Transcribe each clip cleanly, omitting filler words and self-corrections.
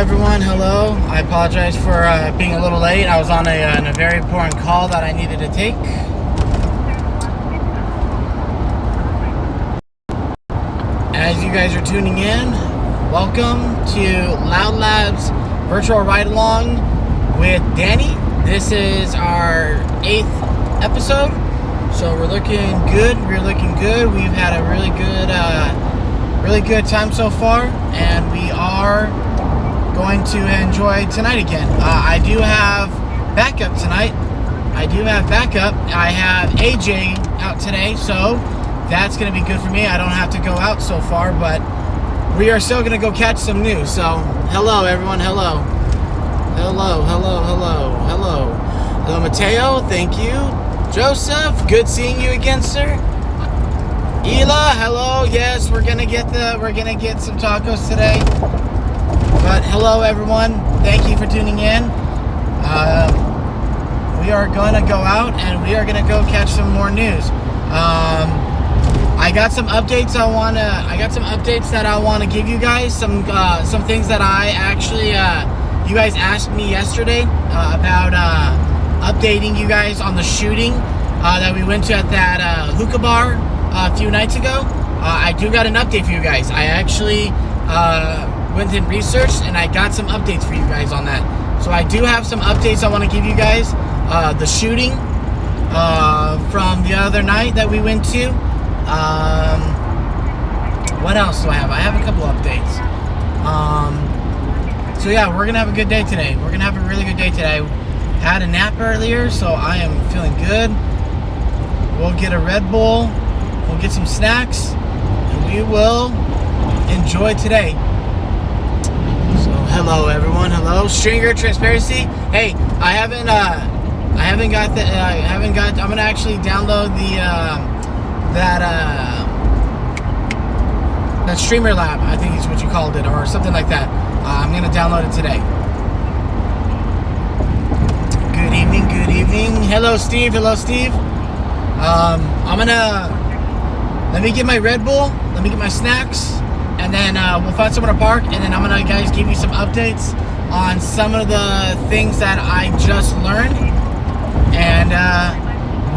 everyone. Hello. I apologize for being a little late. I was on a very important call that I needed to take. As you guys are tuning in, welcome to Lln Live's virtual ride-along with Danny. This is our 8th episode, so we're looking good. We've had a really good time so far, and we are going to enjoy tonight again. I do have backup tonight. I have AJ out today, so that's going to be good for me. I don't have to go out so far, but we are still going to go catch some news. So, hello, everyone. Hello, Mateo. Thank you. Joseph, good seeing you again, sir. Ela, hello. Yes, we're gonna get some tacos today. But hello, everyone. Thank you for tuning in. We are gonna go out and we are gonna go catch some more news. I got some updates. I got some updates that I want to give you guys. Some things that I actually you guys asked me yesterday about updating you guys on the shooting that we went to at that hookah bar a few nights ago. I do got an update for you guys. I actually went and researched, and I got some updates for you guys on that. So I do have some updates I want to give you guys. The shooting from the other night that we went to. What else do I have? I have a couple updates. So yeah, we're gonna have a good day today. We're gonna have a really good day today. Had a nap earlier, so I am feeling good. We'll get a Red Bull. We'll get some snacks, and we will enjoy today. So hello, everyone. Hello, Stringer Transparency. Hey, I haven't got. I'm gonna actually download that Streamer Lab, I think is what you called it, or something like that. I'm gonna download it today. Good evening. Hello, Steve. Let me get my Red Bull, let me get my snacks, and then we'll find somewhere to park, and then I'm gonna guys give you some updates on some of the things that I just learned, and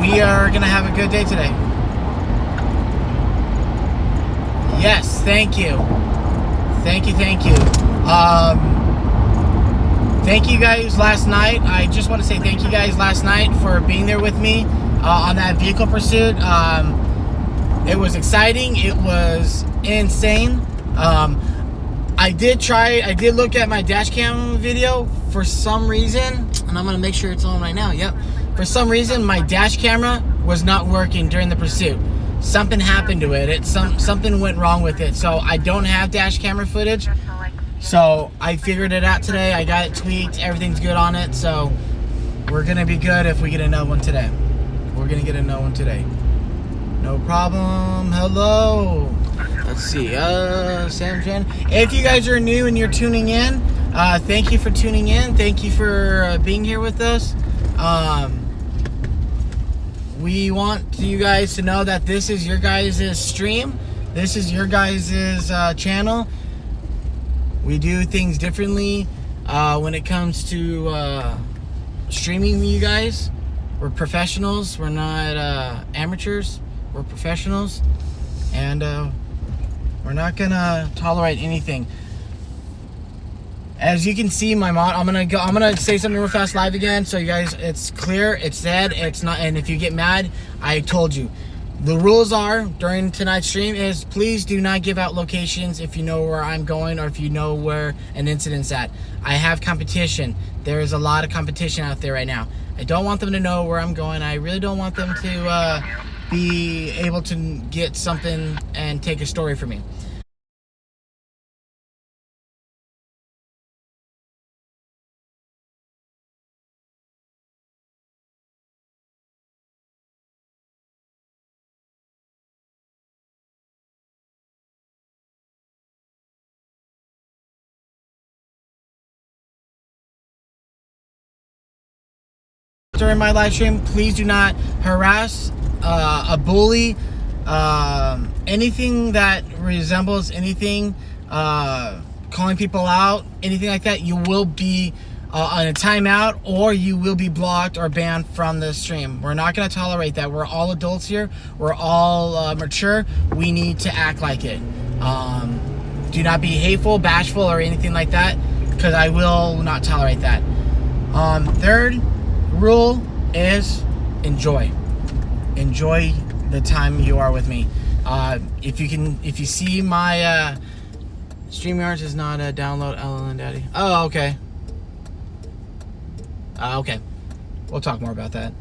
we are gonna have a good day today. Yes, thank you. Thank you guys last night. I just want to say thank you guys last night for being there with me on that vehicle pursuit. It was exciting. It was insane. I did look at my dash cam video for some reason, and I'm gonna make sure it's on right now. Yep. For some reason, my dash camera was not working during the pursuit. Something happened to it. Something went wrong with it. So I don't have dash camera footage. So I figured it out today. I got it tweaked. Everything's good on it. So we're gonna be good if we get another one today. No problem. Hello. Let's see. Sam Jen. If you guys are new and you're tuning in, thank you for tuning in. Thank you for being here with us. We want you guys to know that this is your guys' stream. This is your guys' channel. We do things differently when it comes to streaming you guys. We're professionals. We're not amateurs. We're professionals, and we're not gonna tolerate anything. As you can see, I'm gonna say something real fast live again, so you guys, it's clear, it's said, it's not. And if you get mad, I told you. The rules are during tonight's stream is please do not give out locations if you know where I'm going or if you know where an incident's at. I have competition. There is a lot of competition out there right now. I don't want them to know where I'm going. I really don't want them to be able to get something and take a story from me. During my live stream, please do not harass, a bully, anything that resembles anything calling people out, anything like that, you will be on a timeout, or you will be blocked or banned from the stream. We're not going to tolerate that. We're all adults here. We're all mature. We need to act like it. Do not be hateful, bashful, or anything like that, because I will not tolerate that. Third rule is enjoy. Enjoy the time you are with me. If you see my StreamYards is not a download Lln Daddy. Oh, okay. Okay, we'll talk more about that.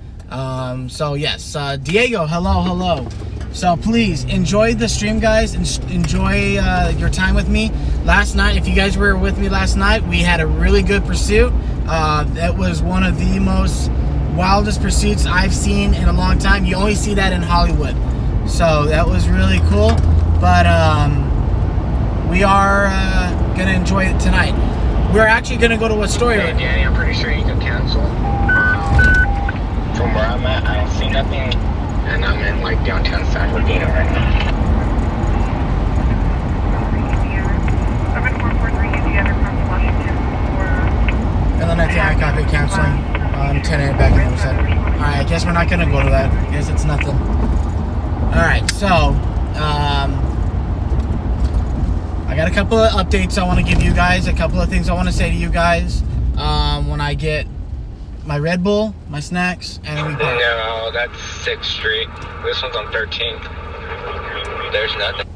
So yes, Diego, hello. So please enjoy the stream, guys. Enjoy your time with me. Last night, if you guys were with me last night, we had a really good pursuit. That was one of the most wildest pursuits I've seen in a long time. You only see that in Hollywood. So that was really cool. But we are gonna enjoy it tonight. We're actually gonna go to a story. Hey, Danny, I'm pretty sure you can cancel. From where I'm at, I don't see nothing, and I'm in like downtown San Bernardino right now. And then I copy canceling. 10 a.m. back in the set. Alright, I guess we're not gonna go to that. I guess it's nothing. Alright, so I got a couple of updates I want to give you guys, a couple of things I want to say to you guys when I get my Red Bull, my snacks, and we park. No, that's 6th Street. This one's on 13th. There's nothing.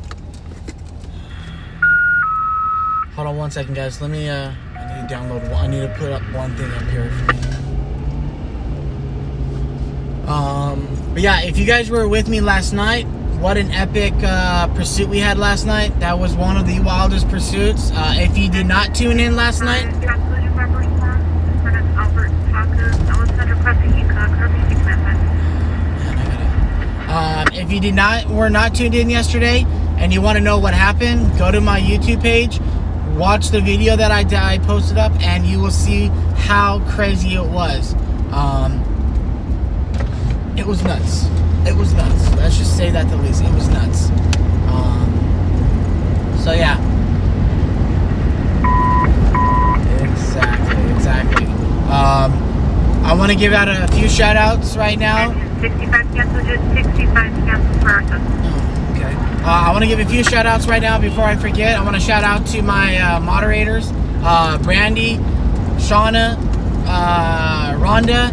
Hold on one second, guys. Let me, I need to download one. I need to put up one thing up here for me. But yeah, if you guys were with me last night, what an epic pursuit we had last night. That was one of the wildest pursuits. If you did not tune in last night, if you were not tuned in yesterday and you want to know what happened, go to my YouTube page, watch the video that I posted up, and you will see how crazy it was. It was nuts. It was nuts. Let's just say that the least. It was nuts. So yeah. Exactly. I want to give out a few shout outs right now. 65 cancel, just 65 cancel for us. Okay. I want to give a few shout outs right now before I forget. I want to shout out to my moderators, Brandy, Shauna, Rhonda,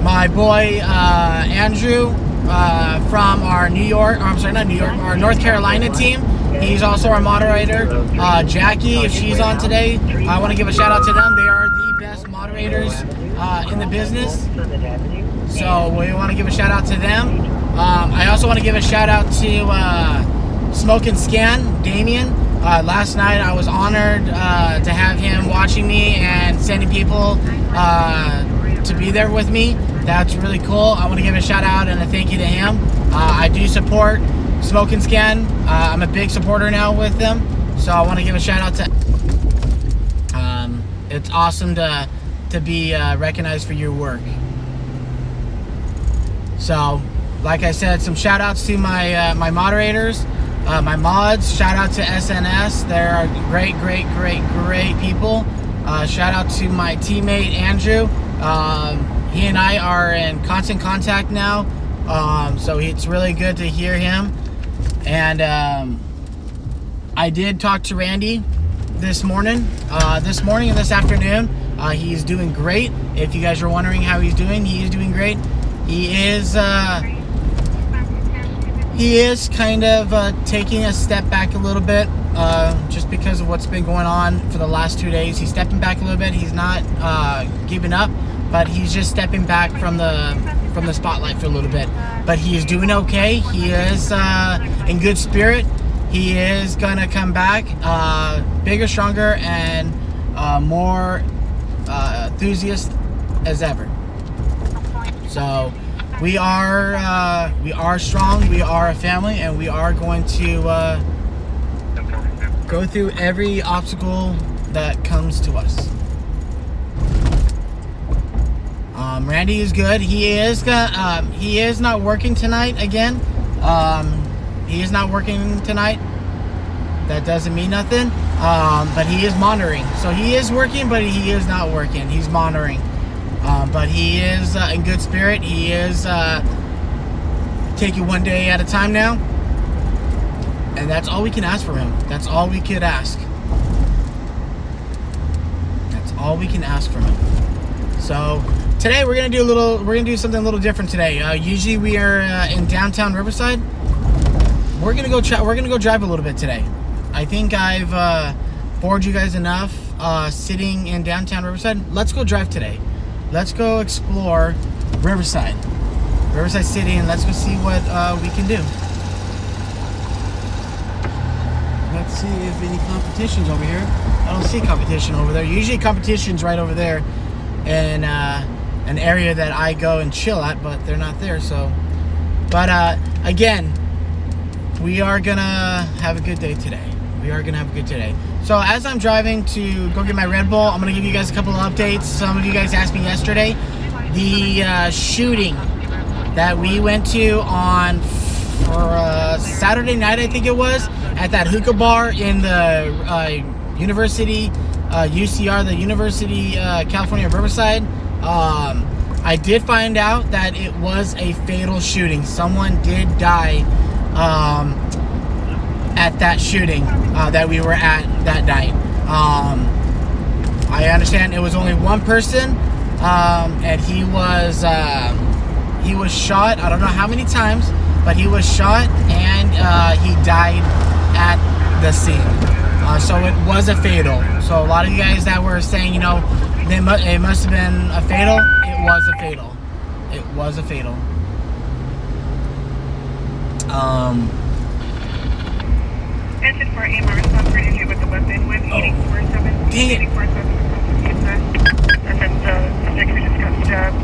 my boy Andrew from our our North Carolina team. He's also our moderator. Jackie, if she's on today, I want to give a shout out to them. They are the best moderators in the business. So we want to give a shout out to them. I also want to give a shout out to Smoke and Scan, Damien. Last night I was honored to have him watching me and sending people to be there with me. That's really cool. I want to give a shout out and a thank you to him. I do support Smoke and Scan. I'm a big supporter now with them, so I want to give a shout out to. It's awesome to be recognized for your work. So, like I said, some shout outs to my my moderators, my mods. Shout out to SNS. They're great people. Shout out to my teammate Andrew. He and I are in constant contact now, so it's really good to hear him. And I did talk to Randy this morning and this afternoon. He's doing great. If you guys are wondering how he's doing, he is doing great. He is kind of taking a step back a little bit, just because of what's been going on for the last 2 days. He's stepping back a little bit. He's not giving up, but he's just stepping back from the spotlight for a little bit. But he is doing okay. He is in good spirit. He is gonna come back bigger, stronger, and more enthusiast as ever. So we are strong. We are a family, and we are going to go through every obstacle that comes to us. Randy is good. He is not working tonight again. He is not working tonight. That doesn't mean nothing. but he is monitoring. So he is working, but he is not working. He's monitoring. But he is in good spirit. He is taking one day at a time now. And that's all we can ask from him. That's all we could ask. That's all we can ask from him. So today we're gonna do something a little different today. Usually we are in downtown Riverside. We're gonna go drive a little bit today. I think I've bored you guys enough sitting in downtown Riverside. Let's go drive today. Let's go explore Riverside City, and let's go see what we can do. Let's see if any competition's over here. I don't see competition over there. Usually competition's right over there in an area that I go and chill at, but they're not there. So, but again, we are gonna have a good day today. So as I'm driving to go get my Red Bull, I'm gonna give you guys a couple of updates. Some of you guys asked me yesterday, the shooting that we went to on Saturday night, I think it was, at that hookah bar in the University, UCR, the University California Riverside. I did find out that it was a fatal shooting. Someone did die at that shooting that we were at that night. I understand it was only one person, and he was shot. I don't know how many times, but he was shot, and he died at the scene. So it was a fatal. So a lot of you guys that were saying, it must have been a fatal. It was a fatal. It was a fatal. Engine for aim or response for energy with the weapon with 8847. Dang it. 8847. And then the subject who just got stabbed.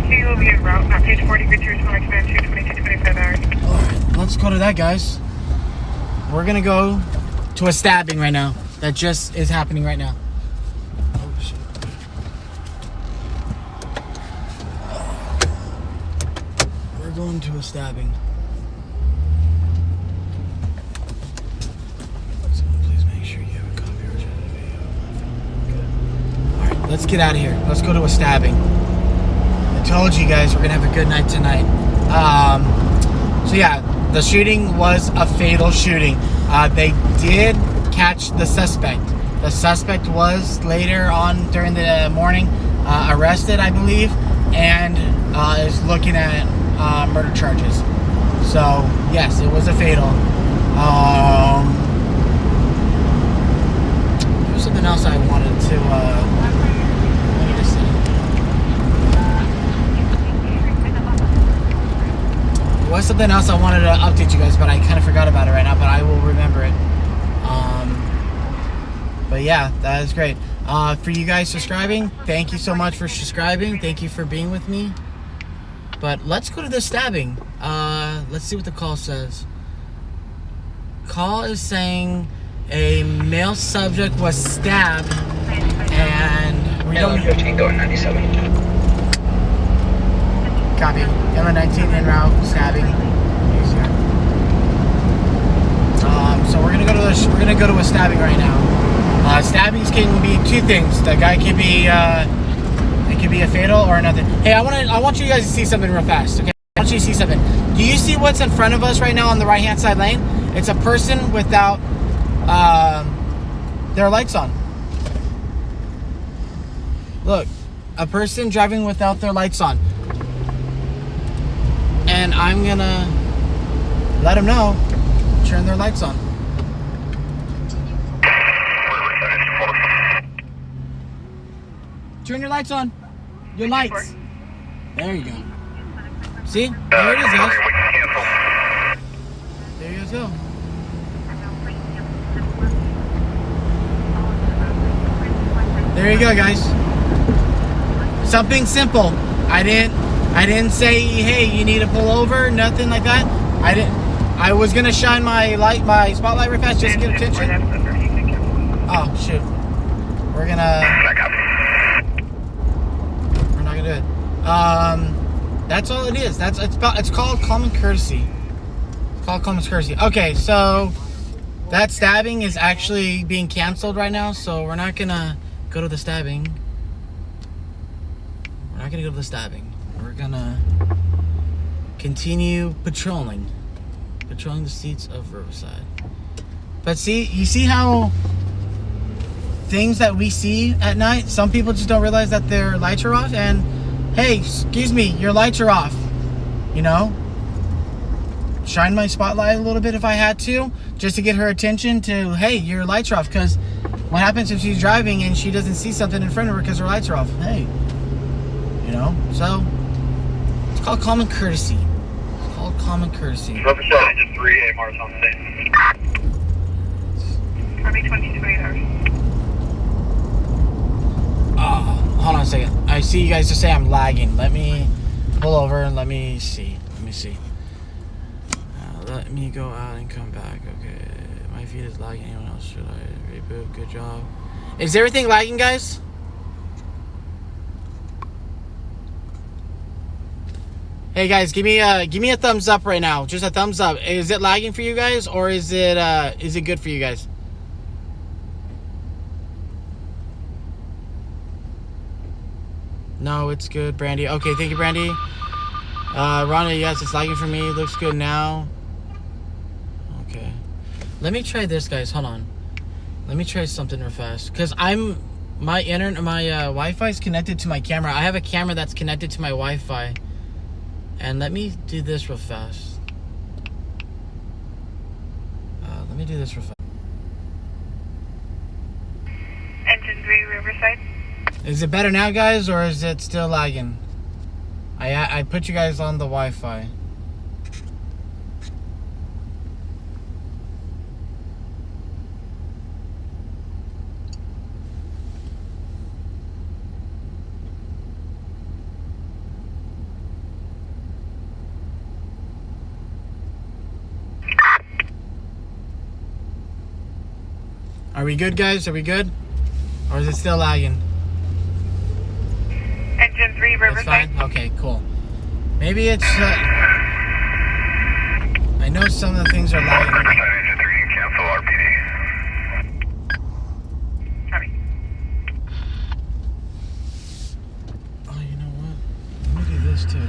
He will be en route, not page 40, grid 2, small expand 22225 hours. Alright, let's go to that, guys. We're gonna go to a stabbing right now. That just is happening right now. Oh, shit. We're going to a stabbing. Someone please make sure you have a copy of the video. Good. Alright, let's get out of here. Let's go to a stabbing. I told you guys we're gonna have a good night tonight. So yeah, the shooting was a fatal shooting. They did catch the suspect. The suspect was later on during the morning arrested, I believe, and is looking at murder charges. So yes, it was a fatal. There's something else I wanted to say. There was something else I wanted to update you guys, but I kind of forgot about it right now, but I will remember it. But yeah, that is great. For you guys subscribing, thank you so much for subscribing. Thank you for being with me. But let's go to the stabbing. Let's see what the call says. Call is saying a male subject was stabbed, and we don't... 15 going 97. Copy. Lln en route, stabbing. So we're gonna go to a stabbing right now. Stabbings can be two things. The guy can be it could be a fatal or nothing. Hey, I want you guys to see something real fast. Okay, I want you to see something. Do you see what's in front of us right now on the right hand side lane? It's a person without their lights on. Look, a person driving without their lights on. And I'm gonna let them know, turn their lights on. Turn your lights on. Your lights. There you go. See? There it is, guys. There you go. There you go, guys. Something simple. I didn't say, hey, you need to pull over, nothing like that. I was gonna shine my spotlight real fast just to get attention. Oh shoot. We're not gonna do it. That's all it is. It's called common courtesy. It's called common courtesy. Okay, so That stabbing is actually being canceled right now, so we're not gonna go to the stabbing. We're not gonna go to the stabbing. We're gonna continue patrolling the streets of Riverside. But see, you see how things that we see at night, some people just don't realize that their lights are off, and hey, excuse me, your lights are off. You know? Shine my spotlight a little bit if I had to, just to get her attention to, hey, your lights are off. Because what happens if she's driving and she doesn't see something in front of her because her lights are off? Hey, you know? So, it's called common courtesy. It's called common courtesy. Riverside, just 3 AMRs on scene. Copy 22 hours. Hold on a second. I see you guys just say I'm lagging. Let me pull over and let me see. Let me go out and come back. Okay. My feed is lagging. Anyone else? Should I reboot? Good job. Is everything lagging, guys? Hey guys, give me a thumbs up right now. Just a thumbs up. Is it lagging for you guys, or is it good for you guys? No, it's good, Brandy. Okay, thank you, Brandy. Rhonda, yes, it's lagging for me. Looks good now. Okay. Let me try this, guys. Hold on. Let me try something real fast. Because my Wi-Fi is connected to my camera. I have a camera that's connected to my Wi-Fi. And let me do this real fast. Let me do this real fast. Engine 3, Riverside. Is it better now, guys, or is it still lagging? I put you guys on the Wi-Fi. Are we good, guys? Are we good? Or is it still lagging? Engine 3, Riverside. It's fine? Okay, cool. Maybe it's... I know some of the things are lagging. Engine 3, cancel RPD. Copy. Oh, you know what? Let me do this, too.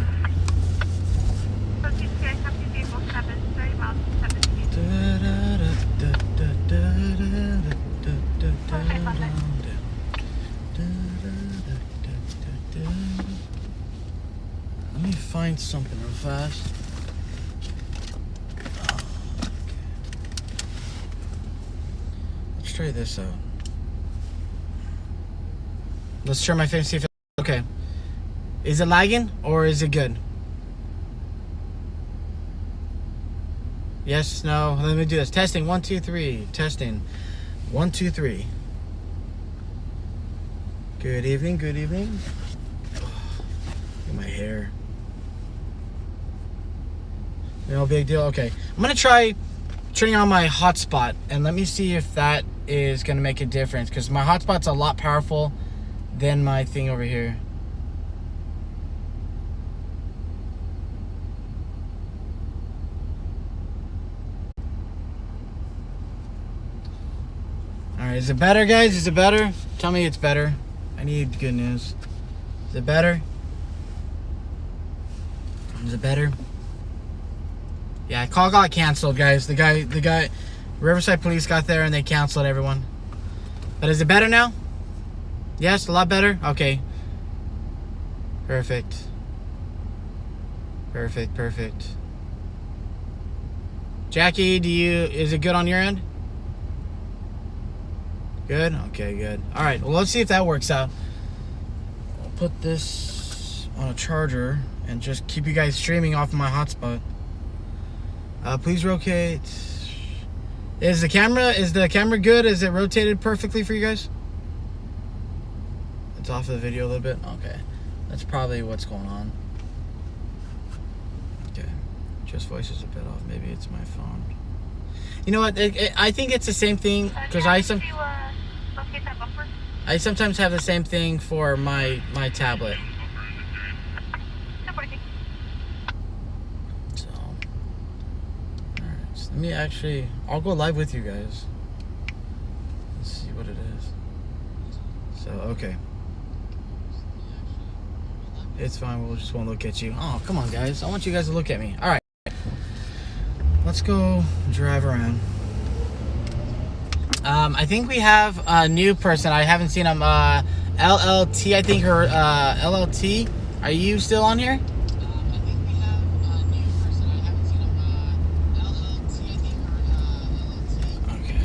Let me find something real fast. Okay. Let's try this out. Let's try my face, see if it's okay. Is it lagging or is it good? Yes, no. Let me do this. Testing 1, 2, 3. Testing 1, 2, 3. Good evening. Good evening. Look at my hair. No big deal. Okay, I'm gonna try turning on my hotspot and let me see if that is gonna make a difference, because my hotspot's a lot powerful than my thing over here. Alright, is it better, guys? Is it better? Tell me it's better. I need good news. Is it better? Is it better? Yeah, call got canceled, guys. The guy, Riverside Police got there and they canceled everyone. But is it better now? Yes, a lot better? Okay. Perfect. Perfect. Jackie, is it good on your end? Good? Okay, good. Alright, well, let's see if that works out. I'll put this on a charger and just keep you guys streaming off of my hotspot. Please rotate. Is the camera good? Is it rotated perfectly for you guys? It's off the video a little bit? Okay. That's probably what's going on. Okay. Just voice is a bit off. Maybe it's my phone. You know what? I think it's the same thing, because I sometimes have the same thing for my tablet. So, alright, so let Let me actually, I'll go live with you guys. Let's see what it is. So, okay. It's fine, we'll just won't look at you. Oh, come on, guys. I want you guys to look at me. All right. Let's go drive around. I think we have a new person. I haven't seen him. LLT, I think her, LLT. Are you still on here? I think we have a new person. I haven't seen him. LLT, I think her, LLT. Okay.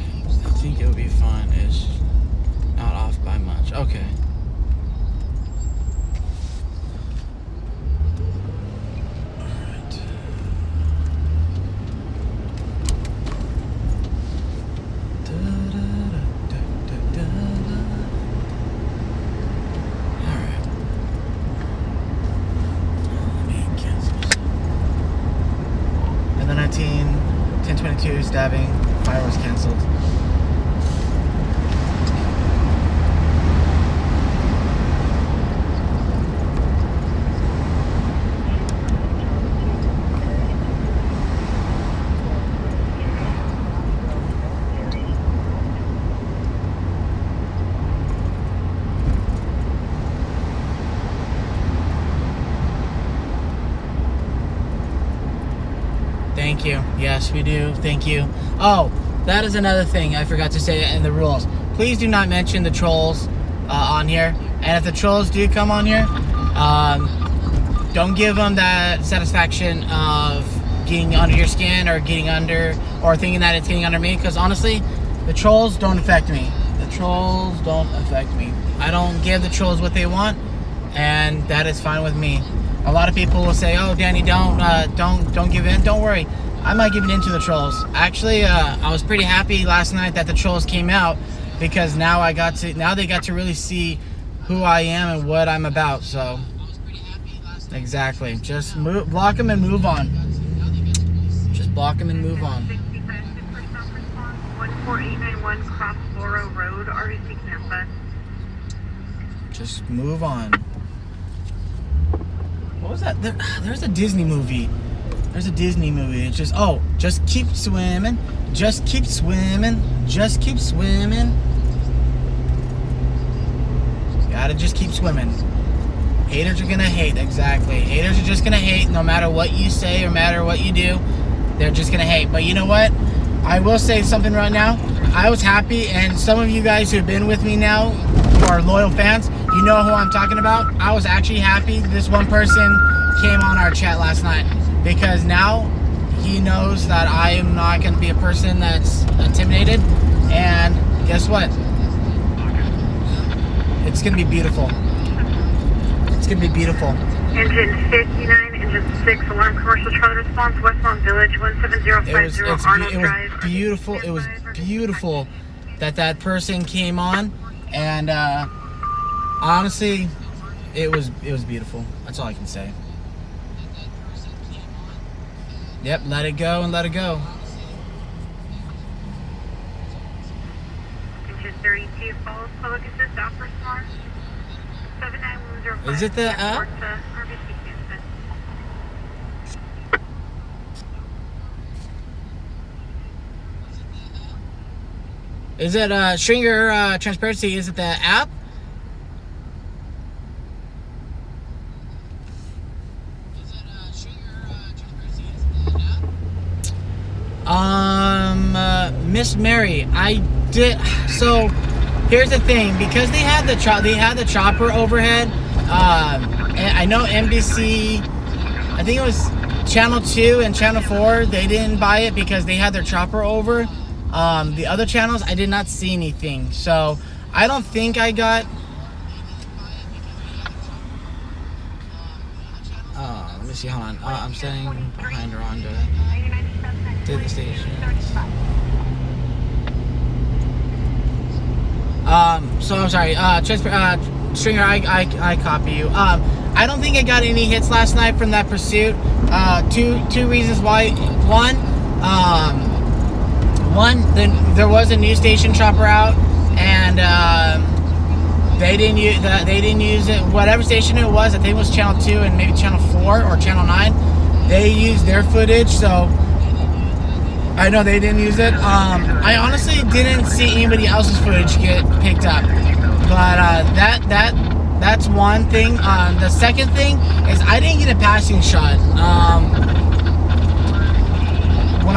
I think it'll be fun. It's not off by much. Okay. Stabbing, fire was canceled. Thank you. Yes, we do. Thank you. Oh, that is another thing I forgot to say in the rules. Please do not mention the trolls on here. And if the trolls do come on here, don't give them that satisfaction of getting under your skin or getting under, or thinking that it's getting under me. Because honestly, the trolls don't affect me. The trolls don't affect me. I don't give the trolls what they want, and that is fine with me. A lot of people will say, "Oh, Danny, don't give in." Don't worry, I'm not giving in to the trolls. Actually, I was pretty happy last night that the trolls came out, because now they got to really see who I am and what I'm about. So, exactly. Just block them and move on. Just block them and move on. 14891 Cross Borough Road, RVC campus. Just move on. What was that? There's a Disney movie. There's a Disney movie. It's just, oh, just keep swimming. Just keep swimming. Just keep swimming. Gotta just keep swimming. Haters are gonna hate, exactly. Haters are just gonna hate no matter what you say or matter what you do. They're just gonna hate. But you know what? I will say something right now. I was happy, and some of you guys who've been with me now, who are loyal fans, you know who I'm talking about. I was actually happy this one person came on our chat last night, because now he knows that I am not going to be a person that's intimidated. And guess what? It's going to be beautiful. It's going to be beautiful. Engine 59, engine 6, alarm commercial trailer response, Westmont Village, 17050 Arnold Drive. It was beautiful. It was beautiful that person came on, and honestly, it was beautiful. That's all I can say. Yep, let it go and let it go. Engine 32 follows public assist off response. 79105. Is it the app? Is it Stringer Transparency? Is it the app? Miss Mary, I did. So here's the thing, because they had the chopper overhead. And I know NBC, I think it was Channel 2 and Channel 4, they didn't buy it because they had their chopper over. The other channels, I did not see anything. So I don't think I got. Let me see. Hold on. I'm staying behind Rhonda to the station. So I'm sorry. Stringer, I copy you. I don't think I got any hits last night from that pursuit. Two reasons why. One, there was a news station chopper out, and they didn't use it. Whatever station it was, I think it was Channel 2 and maybe Channel 4 or Channel 9. They used their footage, so I know they didn't use it. I honestly didn't see anybody else's footage get picked up, but that's one thing. The second thing is I didn't get a passing shot. When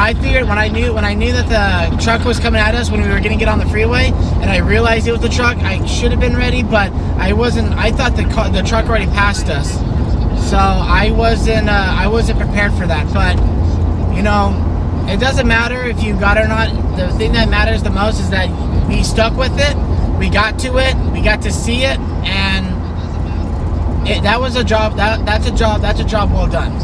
I knew that the truck was coming at us when we were gonna get on the freeway, and I realized it was the truck, I should have been ready, but I wasn't. I thought the truck already passed us, so I wasn't prepared for that. But you know, it doesn't matter if you got it or not. The thing that matters the most is that we stuck with it. We got to it. We got to see it, and that was a job. That's a job well done.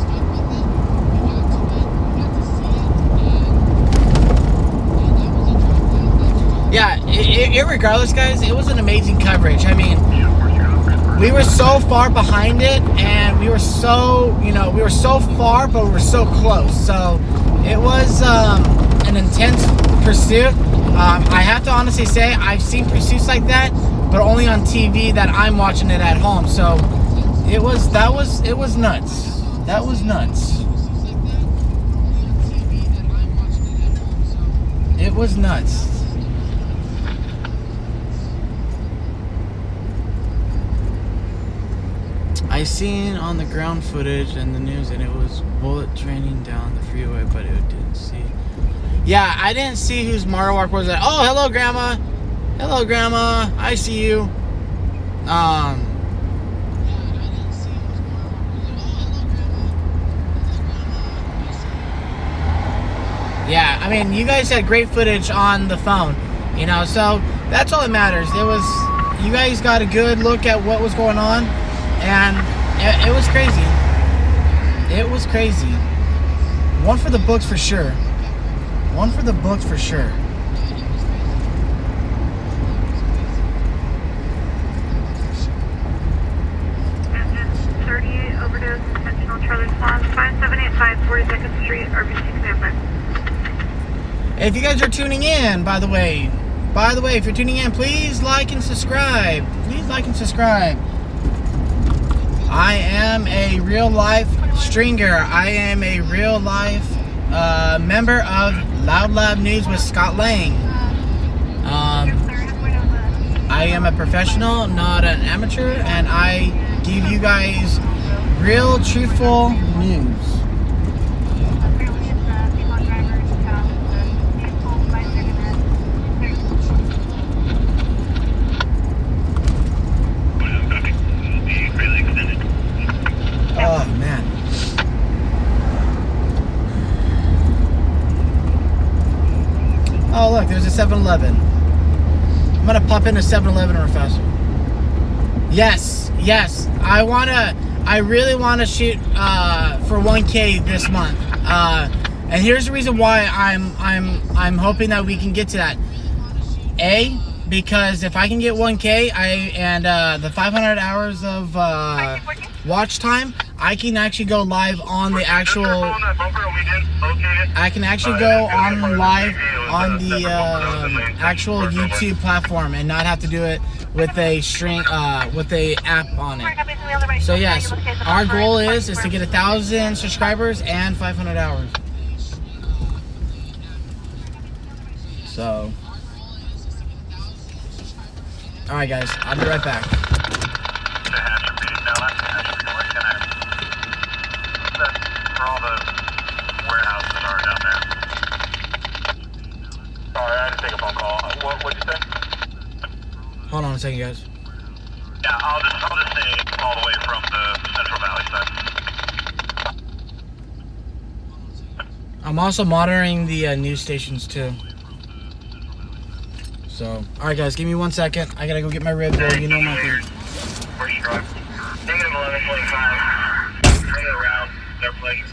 Yeah, irregardless, guys, it was an amazing coverage. I mean, we were so far behind it, and we were so far, but we were so close. So it was an intense pursuit. I have to honestly say I've seen pursuits like that, but only on TV that I'm watching it at home. So it was nuts. That was nuts. It was nuts. I seen on the ground footage and the news, and it was bullet training down the freeway, but it didn't see. Yeah, I didn't see whose Marowak was that. Oh, hello, Grandma. Hello, Grandma. I see you. Yeah, I mean, you guys had great footage on the phone, you know, so that's all that matters. You guys got a good look at what was going on. And it was crazy. It was crazy. One for the books for sure. One for the books for sure. Engine 38 overdose, intentional trailer response, 5785 42nd Street, RBC Command 5. If you guys are tuning in, by the way, if you're tuning in, please like and subscribe. Please like and subscribe. I am a real life stringer. I am a real life member of Lln Live News with Scott Lang. I am a professional, not an amateur, and I give you guys real, truthful news. Oh, man. Oh, look, there's a 7-Eleven. I'm going to pop into 7-Eleven real fast. Yes. I really want to shoot for 1K this month. And here's the reason why I'm hoping that we can get to that. A, because if I can get 1K, and the 500 hours of watch time, I can actually go live on the actual. I can actually go on live on the actual YouTube platform and not have to do it with a with a app on it. So yes, our goal is to get 1,000 subscribers and 500 hours. So, all right, guys, I'll be right back. Hold on a second, guys. Yeah, I'll just stay all the way from the Central Valley side. I'm also monitoring the news stations too. So, all right, guys, give me 1 second. I gotta go get my Red Bull. You know my thing. Negative 11.5. Turn it around. Their pleasure.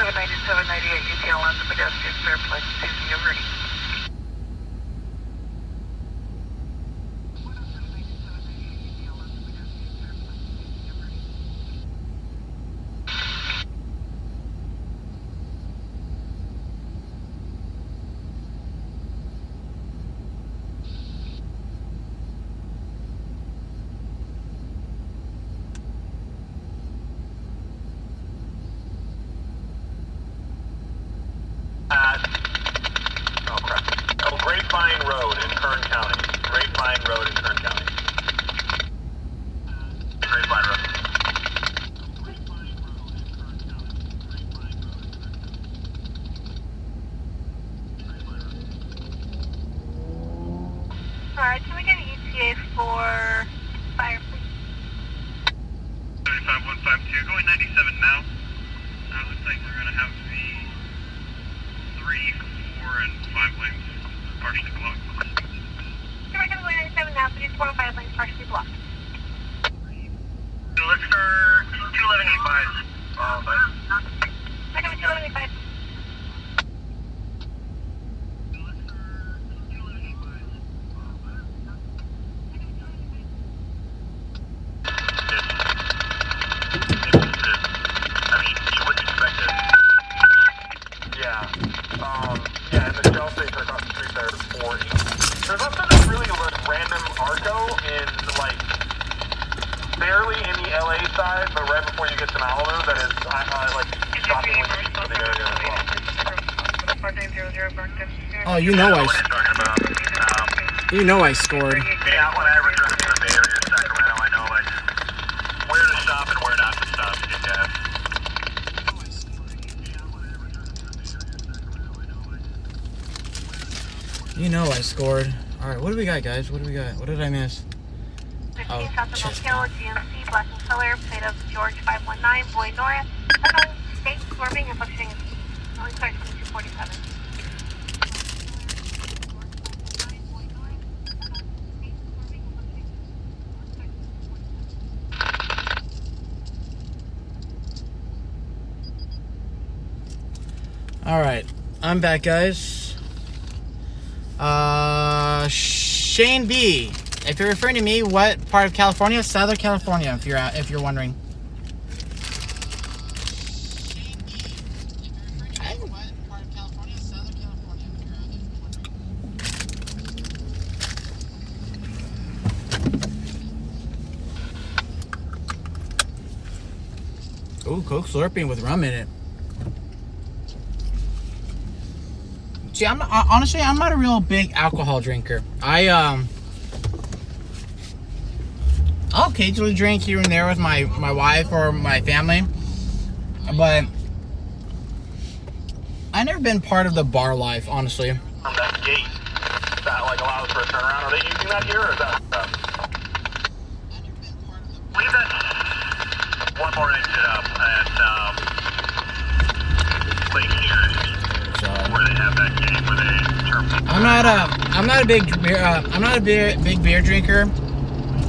1079798 UTL on the pedestrian fairplay. Susie, you're ready. Grapevine Road in Kern County. Grapevine Road in Kern County. Grapevine Road. Alright, can we get an ETA for fire, please? 75152, going 97 now. Looks like we're going to have the 3, 4, and 5 lanes partially blocked. We're going to go 97 now, so just 4 and 5 lanes partially blocked. Let's start 21185. I got 21185. Yeah, and the shell states are across the street there for each. There's also this really random Arco in, like, barely in the LA side, but right before you get to Malibu, that is, like, shockingly cheap for the area as well. Oh, you know I scored. Yeah, when I ever drive to the Bay Area or Sacramento, I know, like, where to stop and where not to stop to get gas. You know I scored. Alright, what do we got, guys? What do we got? What did I miss? 15 South of Oak Hill, GMC, black and color, plate of George 519, Boy North. State swerving and functioning. Only starts 247. Alright, I'm back, guys. Shane B. If you're referring to me, what part of California? Southern California, if you're wondering. Ooh, Coke Slurping with rum in it. See, honestly, I'm not a real big alcohol drinker. I'll occasionally drink here and there with my wife or my family, but I've never been part of the bar life, honestly. From that gate that, like, allows for a turnaround. Are they using that here, or is that leave that one more exit up at Lake Erie, where they have that gate where they turn. I'm not a big beer drinker.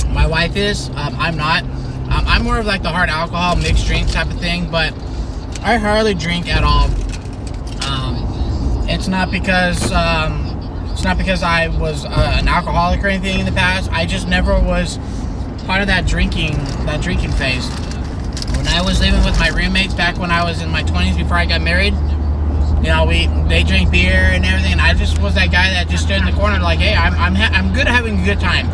My wife is. I'm not. I'm more of like the hard alcohol mixed drink type of thing, but I hardly drink at all. It's not because I was an alcoholic or anything in the past. I just never was part of that drinking phase. When I was living with my roommates back when I was in my 20s before I got married, you know, they drink beer and everything, and I just was that guy that just stood in the corner like, hey, I'm good at having a good time.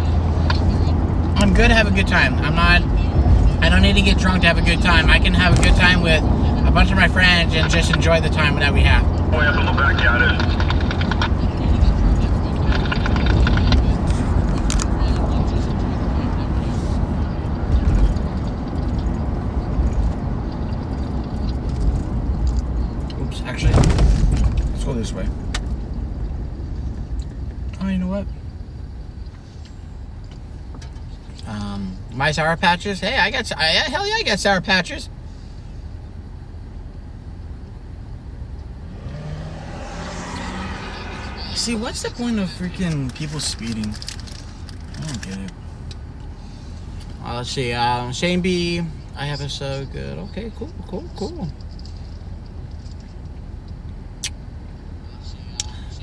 I'm good to have a good time. I don't need to get drunk to have a good time. I can have a good time with a bunch of my friends and just enjoy the time that we have. We have to look back at it. Oops, actually, let's go this way. Oh, you know what? My Sour Patches. Hey, hell yeah, I got Sour Patches. See, what's the point of freaking people speeding? I don't get it. Let's see. Shane B. I have a so good. Okay, cool.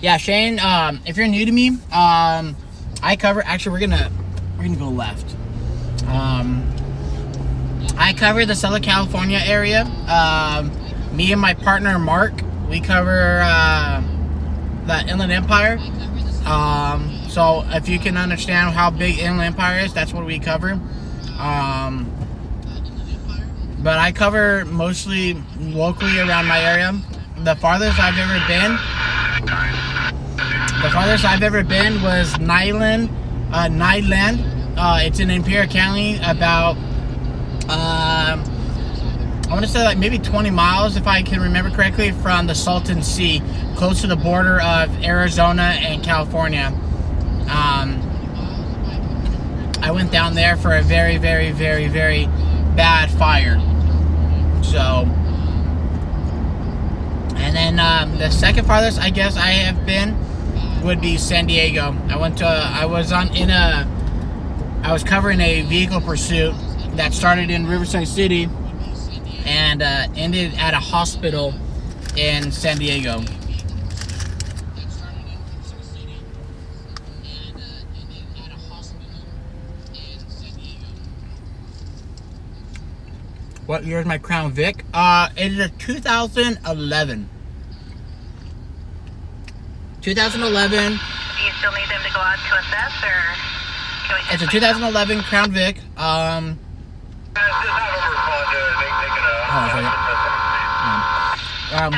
Yeah, Shane. If you're new to me, I cover. Actually, we're gonna go left. I cover the Southern California area. Me and my partner Mark, we cover the Inland Empire. So if you can understand how big Inland Empire is, that's what we cover. But I cover mostly locally around my area. The farthest I've ever been was Lln. It's in Imperial County, about I want to say like maybe 20 miles, if I can remember correctly, from the Salton Sea, close to the border of Arizona and California. I went down there for a very, very, very, very bad fire. So, and then the second farthest I guess I have been would be San Diego. I was covering a vehicle pursuit that started in Riverside City and ended at a hospital in San Diego. What year is my Crown Vic? It is a 2011. 2011. Do you still need them to go out to assess, or can we just... It's a 2011 Crown Vic.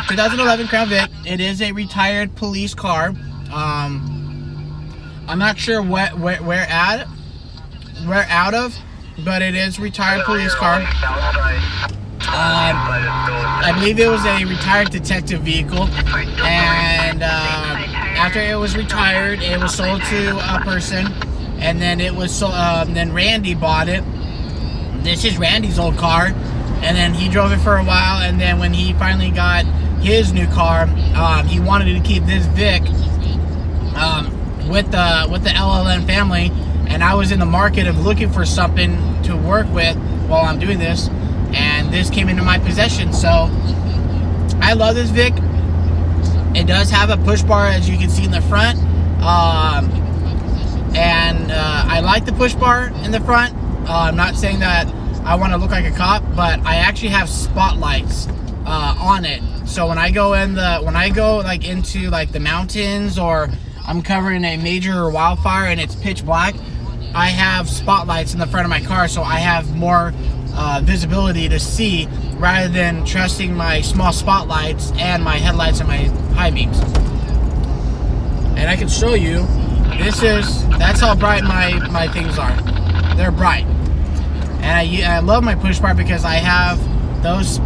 2011 Crown Vic. It is a retired police car. I'm not sure where out of, but it is a retired police car. I believe it was a retired detective vehicle, and after it was retired, it was sold to a person, and then it was then Randy bought it. This is Randy's old car, and then he drove it for a while, and then when he finally got his new car, he wanted to keep this Vic with the LLN family, and I was in the market of looking for something to work with while I'm doing this, and this came into my possession. So I love this Vic. It does have a push bar, as you can see in the front, and I like the push bar in the front. I'm not saying that I want to look like a cop, but I actually have spotlights on it. So when I go like into like the mountains, or I'm covering a major wildfire and it's pitch black, I have spotlights in the front of my car, so I have more visibility to see, rather than trusting my small spotlights and my headlights and my high beams. And I can show you, that's how bright my things are. They're bright. And I love my push bar because I have those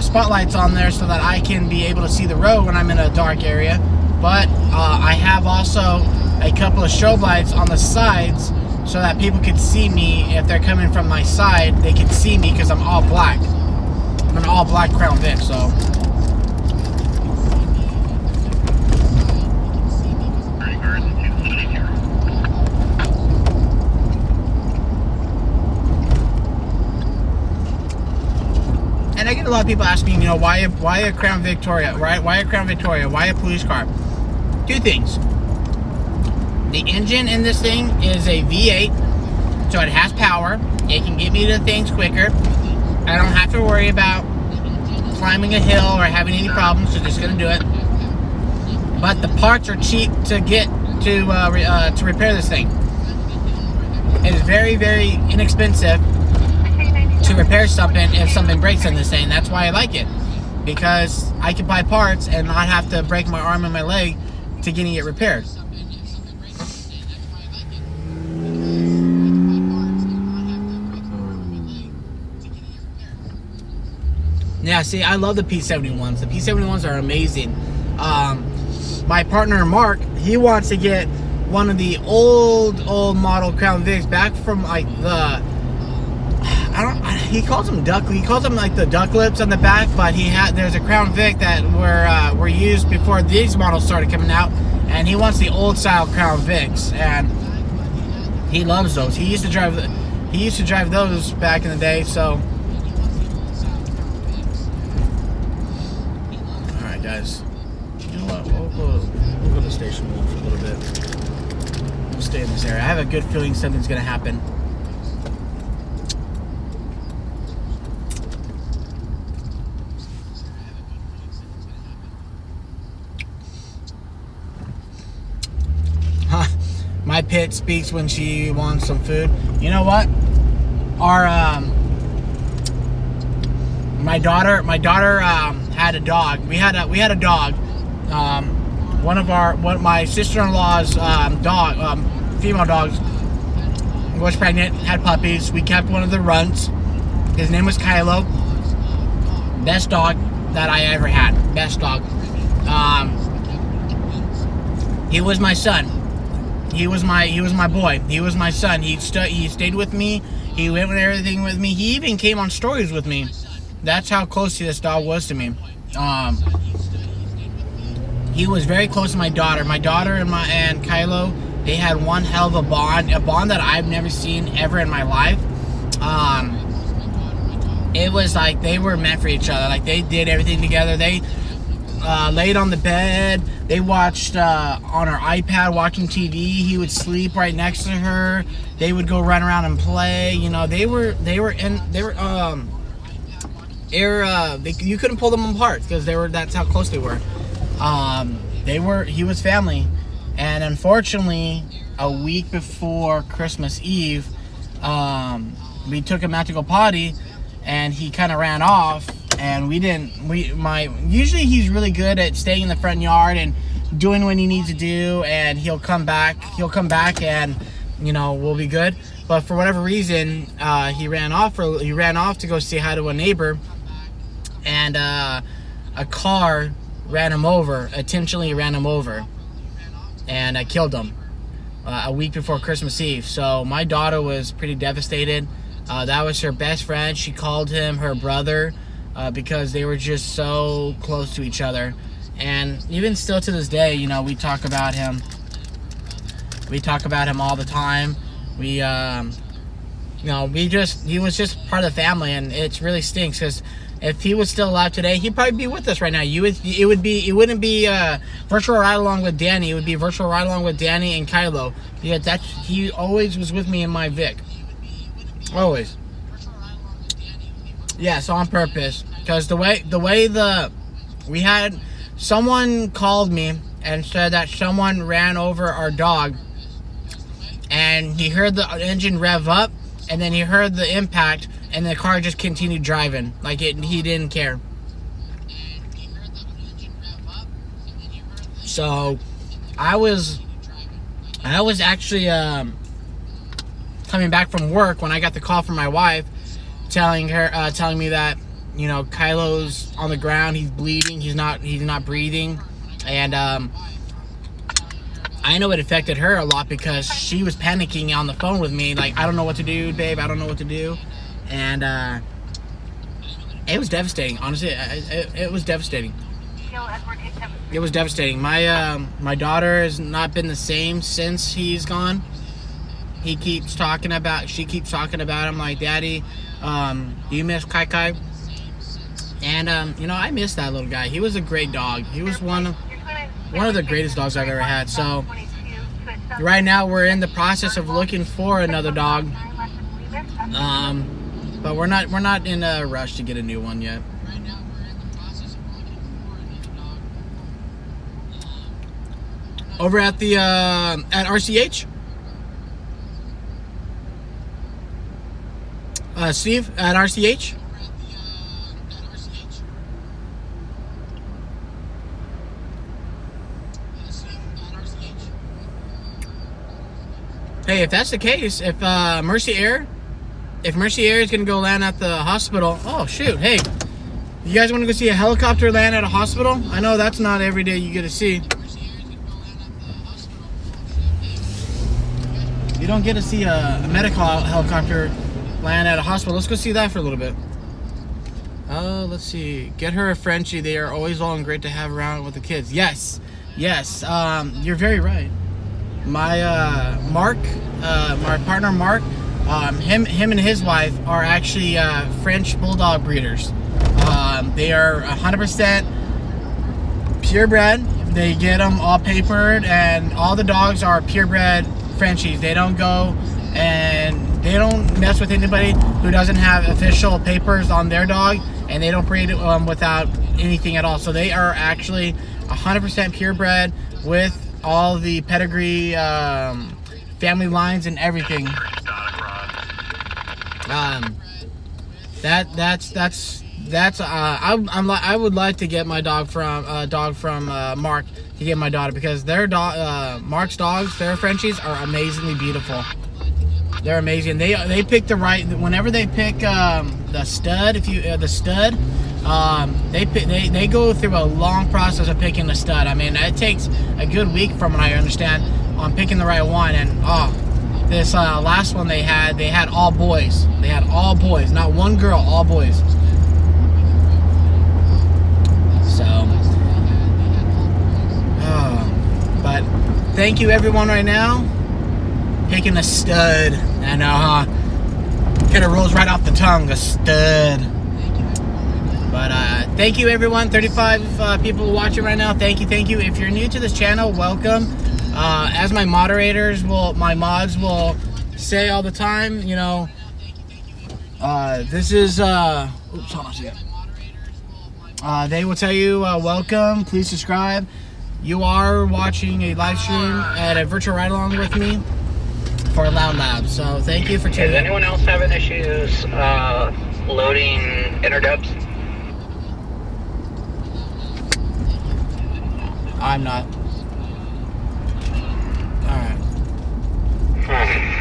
spotlights on there so that I can be able to see the road when I'm in a dark area. But I have also a couple of strobe lights on the sides so that people can see me. If they're coming from my side, they can see me because I'm all black. I'm an all black Crown Vic, so. And I get a lot of people asking, why a Crown Victoria, right? Why a Crown Victoria? Why a police car? Two things. The engine in this thing is a V8, so it has power. It can get me to things quicker. I don't have to worry about climbing a hill or having any problems, so just gonna do it. But the parts are cheap to get to repair this thing. It is very, very inexpensive to repair something if something breaks in this thing. That's why I like it, because I can buy parts and not have to break my arm and my leg to getting it repaired. Yeah, see, I love the P71s. The P71s are amazing. My partner Mark, he wants to get one of the old model Crown Vics back from like the, he calls them like the duck lips on the back, but there's a Crown Vic that were used before these models started coming out, and he wants the old style Crown Vics, and he loves those. He used to drive those back in the day. So guys, You know what? We'll go to the station for a little bit. We'll stay in this area. I have a good feeling something's gonna happen. My pit speaks when she wants some food. You know what? My daughter had a dog. We had a dog. My sister-in-law's dog, female dogs, was pregnant, had puppies. We kept one of the runts. His name was Kylo. Best dog that I ever had. Best dog. He was my son. He was my boy. He was my son. He stayed with me. He went with everything with me. He even came on stories with me. That's how close this dog was to me. He was very close to my daughter. My daughter and Kylo, they had one hell of a bond that I've never seen ever in my life. It was like they were meant for each other. Like they did everything together. They laid on the bed. They watched on her iPad, watching TV. He would sleep right next to her. They would go run around and play. You know, you couldn't pull them apart because that's how close they were. He was family. And unfortunately, a week before Christmas Eve, we took him out to go potty, and he kind of ran off. And usually he's really good at staying in the front yard and doing what he needs to do, and he'll come back and, you know, we'll be good. But for whatever reason, he ran off to go say hi to a neighbor, and a car intentionally ran him over, and killed him a week before Christmas Eve. So my daughter was pretty devastated. That was her best friend. She called him her brother. Because they were just so close to each other. And even still to this day, you know, we talk about him. We talk about him all the time. He was just part of the family, and it really stinks because if he was still alive today, he'd probably be with us right now. It wouldn't be virtual ride along with Danny. It would be virtual ride along with Danny and Kylo. Yeah, he always was with me in my Vic. Always. Yes, on purpose. Because we had someone called me and said that someone ran over our dog, and he heard the engine rev up, and then he heard the impact, and the car just continued driving like he didn't care. So I was actually coming back from work when I got the call from my wife, telling me that, you know, Kylo's on the ground, he's bleeding, he's not breathing, and I know it affected her a lot because she was panicking on the phone with me, like, I don't know what to do, babe, I don't know what to do, and it was devastating. Honestly, it was devastating. It was devastating. My daughter has not been the same since he's gone. She keeps talking about him like, Daddy, do you miss Kai Kai? And you know, I miss that little guy. He was a great dog. He was one of the greatest dogs I've ever had. So right now we're in the process of looking for another dog, but we're not in a rush to get a new one yet. Over at the at RCH, Steve at RCH. Hey, if that's the case, if Mercy Air is gonna go land at the hospital. Oh shoot! Hey, you guys want to go see a helicopter land at a hospital? I know that's not every day you get to see. You don't get to see a medical helicopter land at a hospital. Let's go see that for a little bit. Let's see. Get her a Frenchie. They are always all and great to have around with the kids. Yes. You're very right. My Mark, my partner Mark, him and his wife are actually French Bulldog breeders. They are 100% purebred. They get them all papered, and all the dogs are purebred Frenchies. They don't go and they don't mess with anybody who doesn't have official papers on their dog, and they don't breed without anything at all. So they are actually 100% purebred with all the pedigree, family lines, and everything. I would like to get my dog from Mark to get my daughter, because their dog, Mark's dogs, their Frenchies are amazingly beautiful. They're amazing. They pick the right, whenever they pick the stud. They go through a long process of picking the stud. I mean, it takes a good week from what I understand on picking the right one. And this last one they had all boys. They had all boys, not one girl, all boys. So, but thank you everyone right now. Picking a stud. I know, huh? Kind of rolls right off the tongue, a stud. But thank you everyone. 35 people watching right now. Thank you. If you're new to this channel, welcome. As my mods will say all the time, you know, this is oops, hold on a second. They will tell you welcome, please subscribe. You are watching a live stream at a virtual ride along with me for Lln Live. So thank you for tuning in. Is anyone else having issues loading interdubs? I'm not. Alright.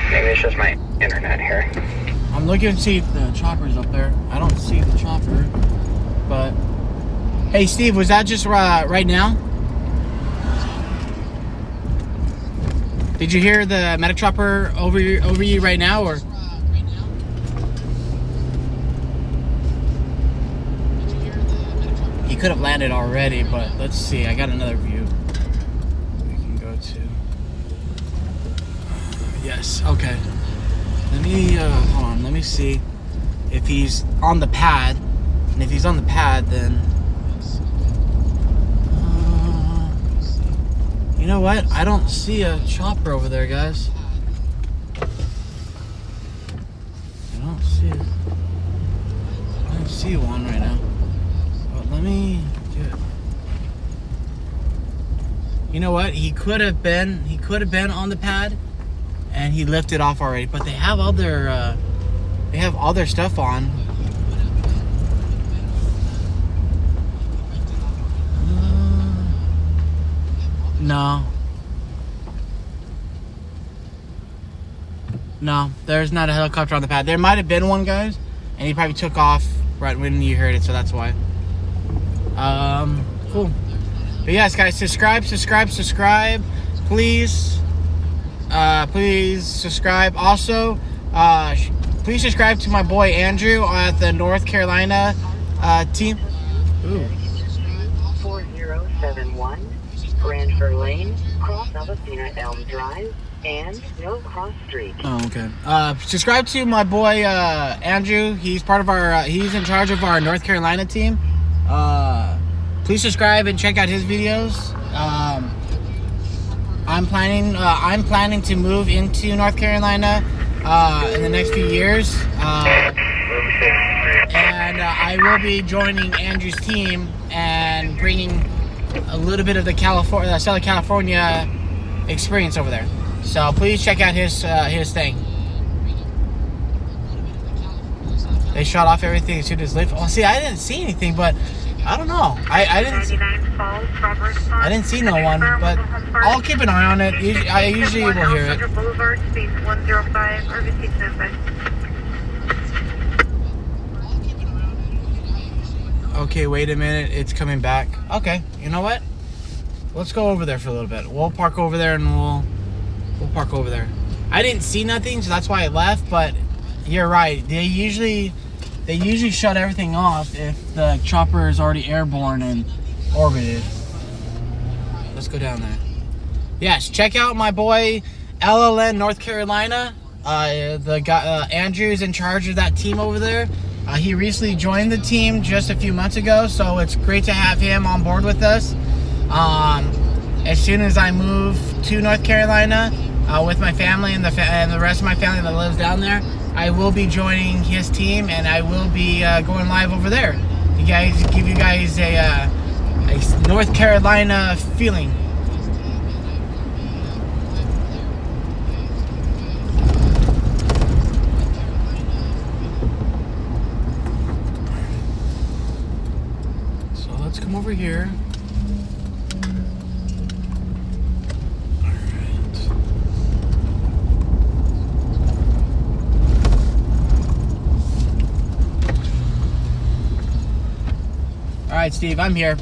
Maybe it's just my internet here. I'm looking to see if the chopper's up there. I don't see the chopper, but hey Steve, was that just right now? Did you hear the medic chopper over you right now, or? He could have landed already, but let's see. I got another view we can go to. Yes, okay. Let me, hold on. Let me see if he's on the pad. And if he's on the pad, then... you know what? I don't see a chopper over there, guys. I don't see one right now. But let me do it. You know what? He could have been on the pad, and he lifted off already. But they have all their stuff on. No, there's not a helicopter on the pad. There might have been one, guys, and he probably took off right when you heard it, so that's why. Cool. But yes, guys, subscribe. Please subscribe. Also, please subscribe to my boy Andrew at the North Carolina team. Ooh. 4071 Branford Lane, cross Alvestina Elm Drive, and no cross street. Oh, okay. Subscribe to my boy Andrew. He's part of our. He's in charge of our North Carolina team. Please subscribe and check out his videos. I'm planning to move into North Carolina in the next few years, and I will be joining Andrew's team and bringing a little bit of the Southern California experience over there. So please check out his thing. They shot off everything as soon as lift. Oh, see, I didn't see anything, but I don't know. I didn't see no one, but I'll keep an eye on it. I usually will hear it. Okay, wait a minute. It's coming back. Okay, you know what? Let's go over there for a little bit. We'll park over there and we'll park over there. I didn't see nothing, so that's why I left, but you're right. They usually shut everything off if the chopper is already airborne and orbited. Let's go down there. Yes, check out my boy Lln North Carolina. The guy Andrew's in charge of that team over there. He recently joined the team just a few months ago, so it's great to have him on board with us. as soon as I move to North Carolina with my family and the rest of my family that lives down there, I will be joining his team, and I will be going live over there. Give you guys a North Carolina feeling. So let's come over here. All right, Steve, I'm here.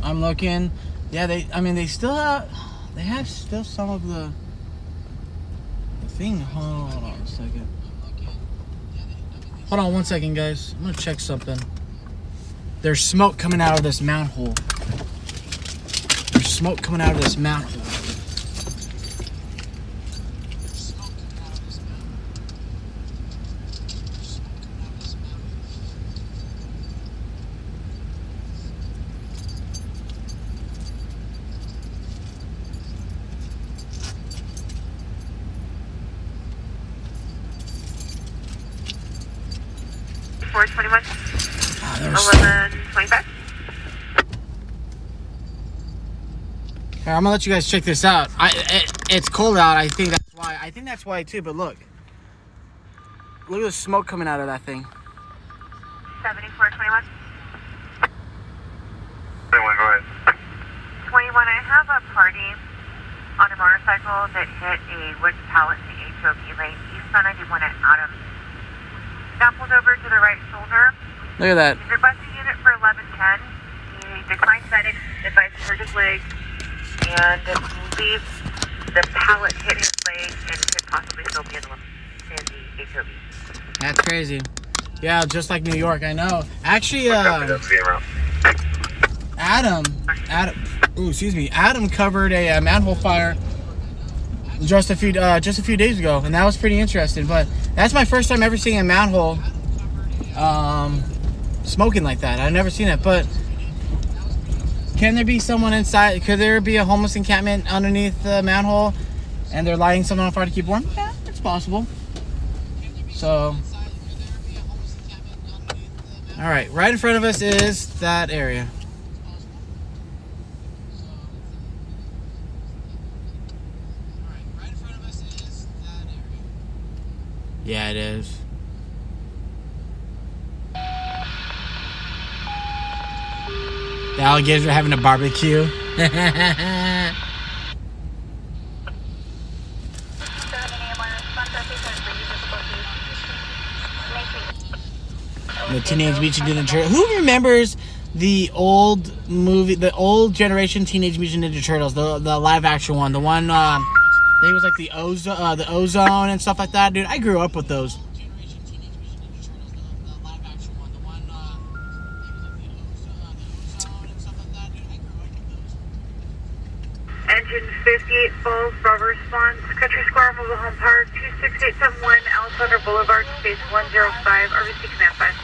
I'm looking. Yeah, they still have some of the thing. Hold on a second. Hold on one second, guys. I'm gonna check something. There's smoke coming out of this mount hole. There's smoke coming out of this mount hole. Four 21. 11:25. Here, I'm gonna let you guys check this out. It's cold out. I think that's why. I think that's why too. But look at the smoke coming out of that thing. 7421. 21, go ahead. 21. I have a party on a motorcycle that hit a wood pallet in the HOV lane east on 91 at Adams. Now pulled over to the right shoulder. Look at that. He's requesting unit for 1110. He declined medic, advised to hurt his leg, and I believe the pallet hit his leg and could possibly still be in the HOV. That's crazy. Yeah, just like New York. I know. Actually, Adam covered a manhole fire just a few days ago, and that was pretty interesting. But that's my first time ever seeing a manhole smoking like that. I've never seen it. But can there be someone inside? Could there be a homeless encampment underneath the manhole, and they're lighting something on fire to keep warm? Yeah, it's possible. So, all right, right in front of us is that area. Yeah, it is. The alligators are having a barbecue. The Teenage Mutant Ninja Turtles. Who remembers the old movie, the old generation Teenage Mutant Ninja Turtles, the live action one, the one I think it was like the ozone and stuff like that, dude. I grew up with those. Engine 58 Falls, Bravo response, Country Square Mobile Home Park, 26871 Alexander Boulevard, space 105, RVC Command 5.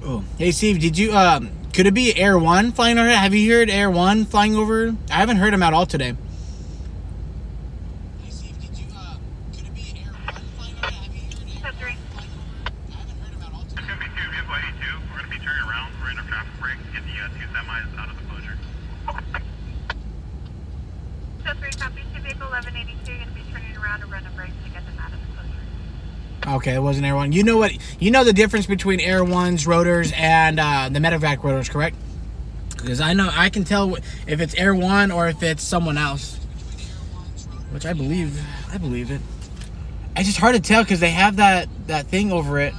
Oh, hey Steve, did you could it be Air One flying over? Have you heard Air One flying over? I haven't heard him at all today. Hey Steve, could it be Air One flying over? Have you heard Air One flying over? I haven't heard him at all today. It's going to be 2 vehicle 82. We're going to be turning around. We're in a traffic break to get the 2 semis out of the closure. So 3 copy, 2 vehicle 1182, you're going to be turning around to run a break to get them out of the closure. Okay, it wasn't Air One. You know what? You know the difference between Air One's rotors and the Medevac rotors, correct? Because I can tell if it's Air One or if it's someone else. Which I believe it. It's just hard to tell because they have that thing over it.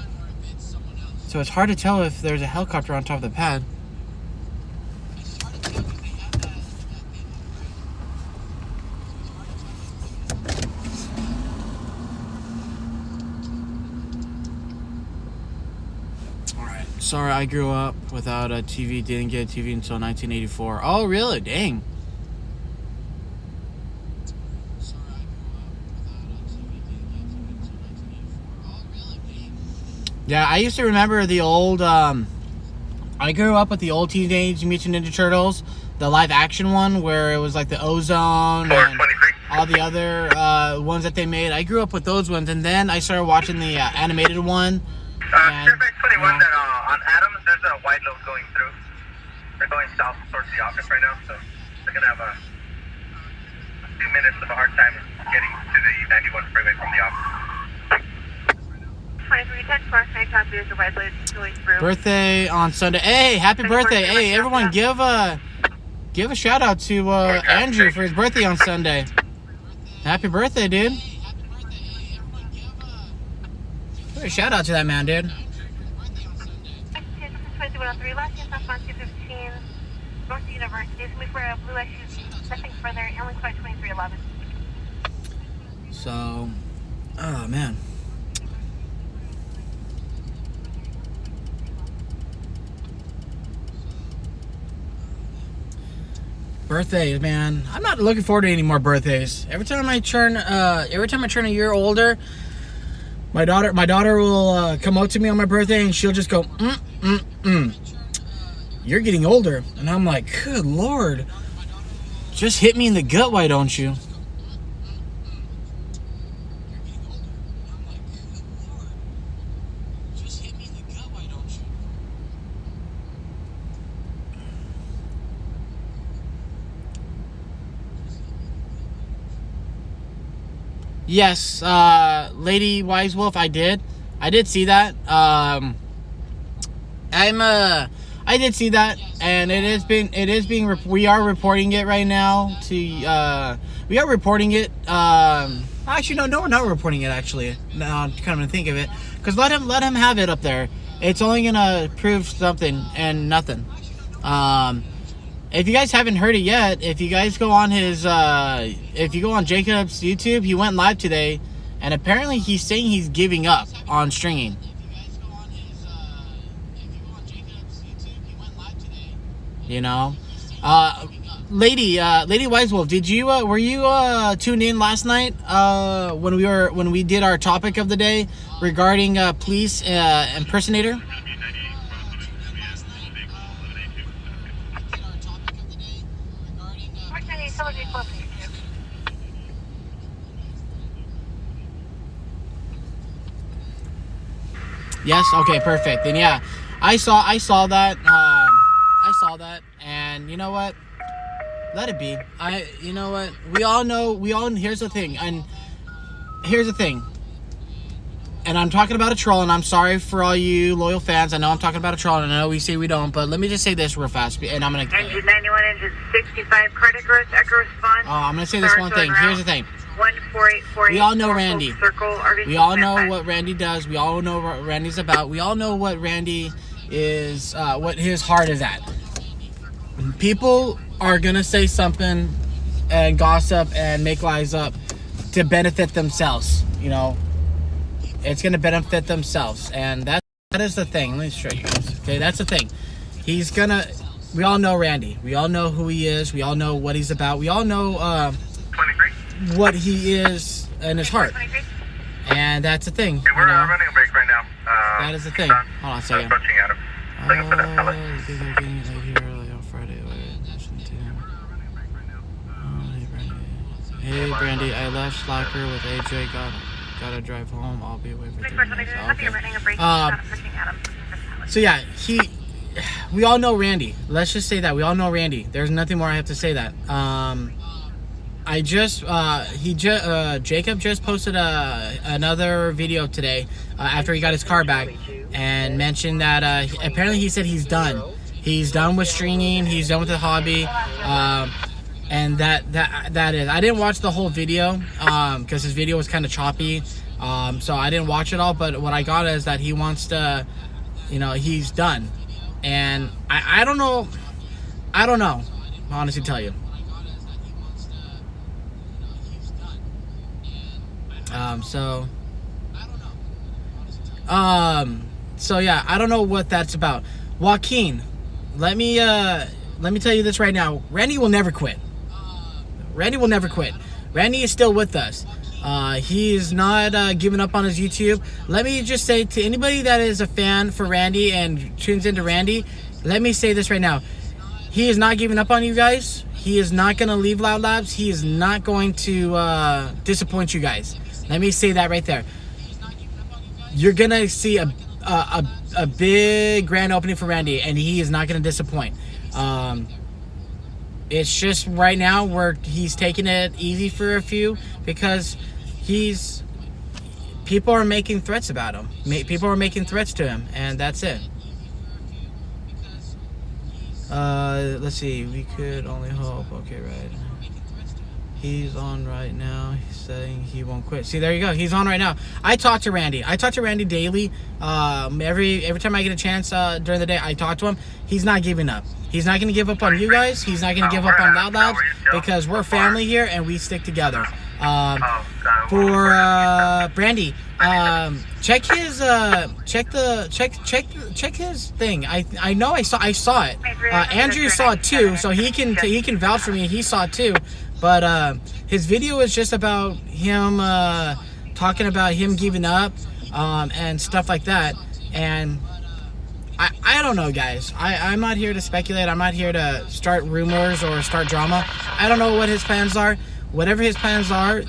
So it's hard to tell if there's a helicopter on top of the pad. Sorry, I grew up without a TV, didn't get a TV until 1984. Oh, really? Dang. Yeah, I used to remember the old, I grew up with the old Teenage Mutant Ninja Turtles, the live action one where it was like the Ozone and all the other ones that they made. I grew up with those ones, and then I started watching the animated one. Sure, 21 that on Adams, there's a wide load going through. They're going south towards the office right now, so they're going to have a few minutes of a hard time getting to the 91 freeway from the office. 2310 Cross 9 copy is the wide load going through. Birthday on Sunday. Hey, happy birthday. Hey, everyone, give a shout out to Andrew for his birthday on Sunday. Happy birthday, dude. Give a shout out to that man, dude. 2103, last year's off on 215, North University. It's moved for a blue issues, nothing further, Lln 2311. So, oh man. Birthdays, man. I'm not looking forward to any more birthdays. Every time I turn a year older, my daughter will come up to me on my birthday and she'll just go, You're getting older. And I'm like, good Lord. Just hit me in the gut, why don't you? Yes, Lady Wise Wolf, I did see that. I did see that, and we are reporting it right now to, we are reporting it, actually, no, we're not reporting it, actually, now I'm kind of think of it, because let him have it up there. It's only gonna prove something and nothing. If you guys haven't heard it yet, if you guys go on his, if you go on Jacob's YouTube, he went live today, and apparently he's saying he's giving up on stringing. You know, Lady Wisewolf, did you were you tuned in last night when we did our topic of the day regarding police impersonator? Yes. Okay. Perfect. Then yeah, I saw that. I saw that, and you know what? Let it be. You know what? We all know. Here's the thing, and I'm talking about a troll, and I'm sorry for all you loyal fans. I know I'm talking about a troll, and I know we say we don't, but let me just say this real fast, and I'm gonna. Engine 91, engine 65, cardiac arrest, echo response. Oh, I'm gonna say this one thing. Here's the thing. 14848. We all know Randy. Circle, we all know what Randy does. We all know what Randy's about. We all know what Randy is, what his heart is at. People are gonna say something and gossip and make lies up to benefit themselves. You know, it's gonna benefit themselves, and that is the thing. Let me show you guys. Okay, that's the thing. He's gonna. We all know Randy. We all know who he is. We all know what he's about. We all know what he is in his heart, and that's the thing. Hey, we're running a break right now. That is the thing. Hold on a second. Hey Brandy, I left Slacker with AJ. Gotta drive home. I'll be away for 3 minutes. Okay. So yeah, we all know Randy. Let's just say that we all know Randy. There's nothing more I have to say that. Jacob just posted another video today after he got his car back, and mentioned that apparently he said he's done. He's done with stringing. He's done with the hobby, and that is. I didn't watch the whole video because his video was kind of choppy, so I didn't watch it all. But what I got is that he wants to, he's done, and I don't know. I'll honestly tell you. So yeah, I don't know what that's about. Joaquin, let me tell you this right now. Randy will never quit. Randy is still with us. He is not giving up on his YouTube. Let me just say to anybody that is a fan for Randy and tunes into Randy, let me say this right now. He is not giving up on you guys. He is not going to leave Loud Labs. He is not going to disappoint you guys. Let me say that right there. You're going to see a big grand opening for Randy, and he is not going to disappoint. It's just right now where he's taking it easy for a few because people are making threats about him. People are making threats to him, and that's it. Let's see. We could only hope. Okay, right. He's on right now. He's saying he won't quit. See, there you go. He's on right now. I talk to Randy. I talk to Randy daily. Every time I get a chance during the day, I talk to him. He's not giving up. He's not going to give up on you guys. He's not going to give up on Loud Labs because we're family here and we stick together. For Brandy, check his thing. I know I saw it. Andrew saw it too, so he can vouch for me. He saw it too. But his video is just about him talking about him giving up and stuff like that. And I don't know, guys. I'm not here to speculate. I'm not here to start rumors or start drama. I don't know what his plans are. Whatever his plans are,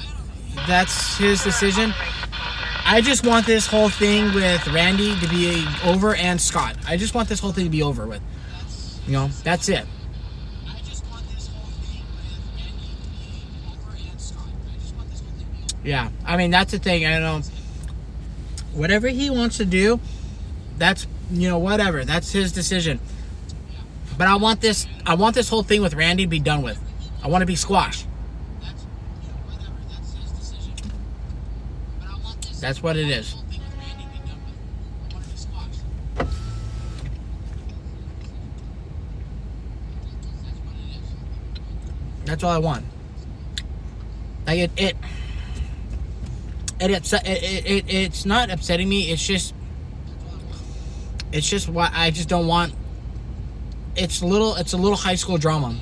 that's his decision. I just want this whole thing with Randy to be over and Scott. I just want this whole thing to be over with. You know, that's it. Yeah, I mean, that's the thing. I don't know. Whatever he wants to do, that's, you know, whatever. That's his decision. But I want this whole thing with Randy to be done with. I want to be squashed. That's what it is. That's all I want. Like it's not upsetting me. It's just what I just don't want. It's a little high school drama.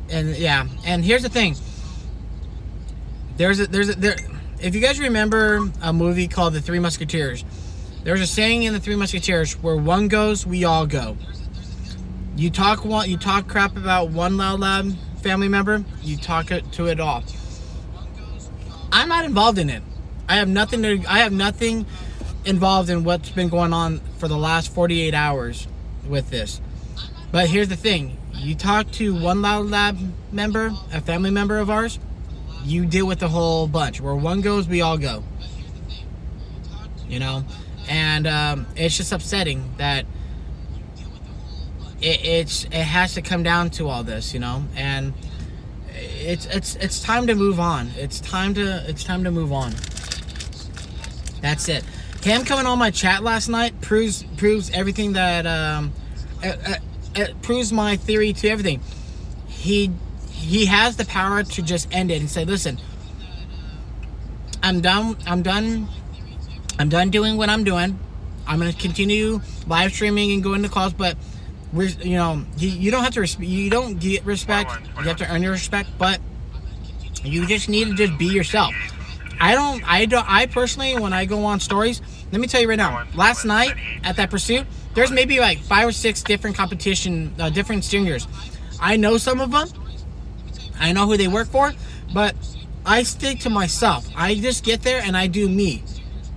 And yeah, and here's the thing. There's if you guys remember a movie called The Three Musketeers, there's a saying in The Three Musketeers, where one goes, we all go. You talk crap about one Loud Lab family member, you talk it to it all. I'm not involved in it. I have nothing involved in what's been going on for the last 48 hours with this. But here's the thing. You talk to one Loud Lab member, a family member of ours, you deal with the whole bunch. Where one goes, we all go. You know? And it's just upsetting that it has to come down to all this, you know? And it's time to move on. It's time to move on. That's it. Him coming on my chat last night proves everything that it proves my theory to everything. He has the power to just end it and say, listen, I'm done doing what I'm doing. I'm going to continue live streaming and going to calls, but you don't have to you don't get respect. You have to earn your respect, but you just need to just be yourself. I personally, when I go on stories, let me tell you right now, last night at that pursuit, there's maybe like 5 or 6 different different stingers. I know some of them. I know who they work for, but I stick to myself. I just get there and I do me.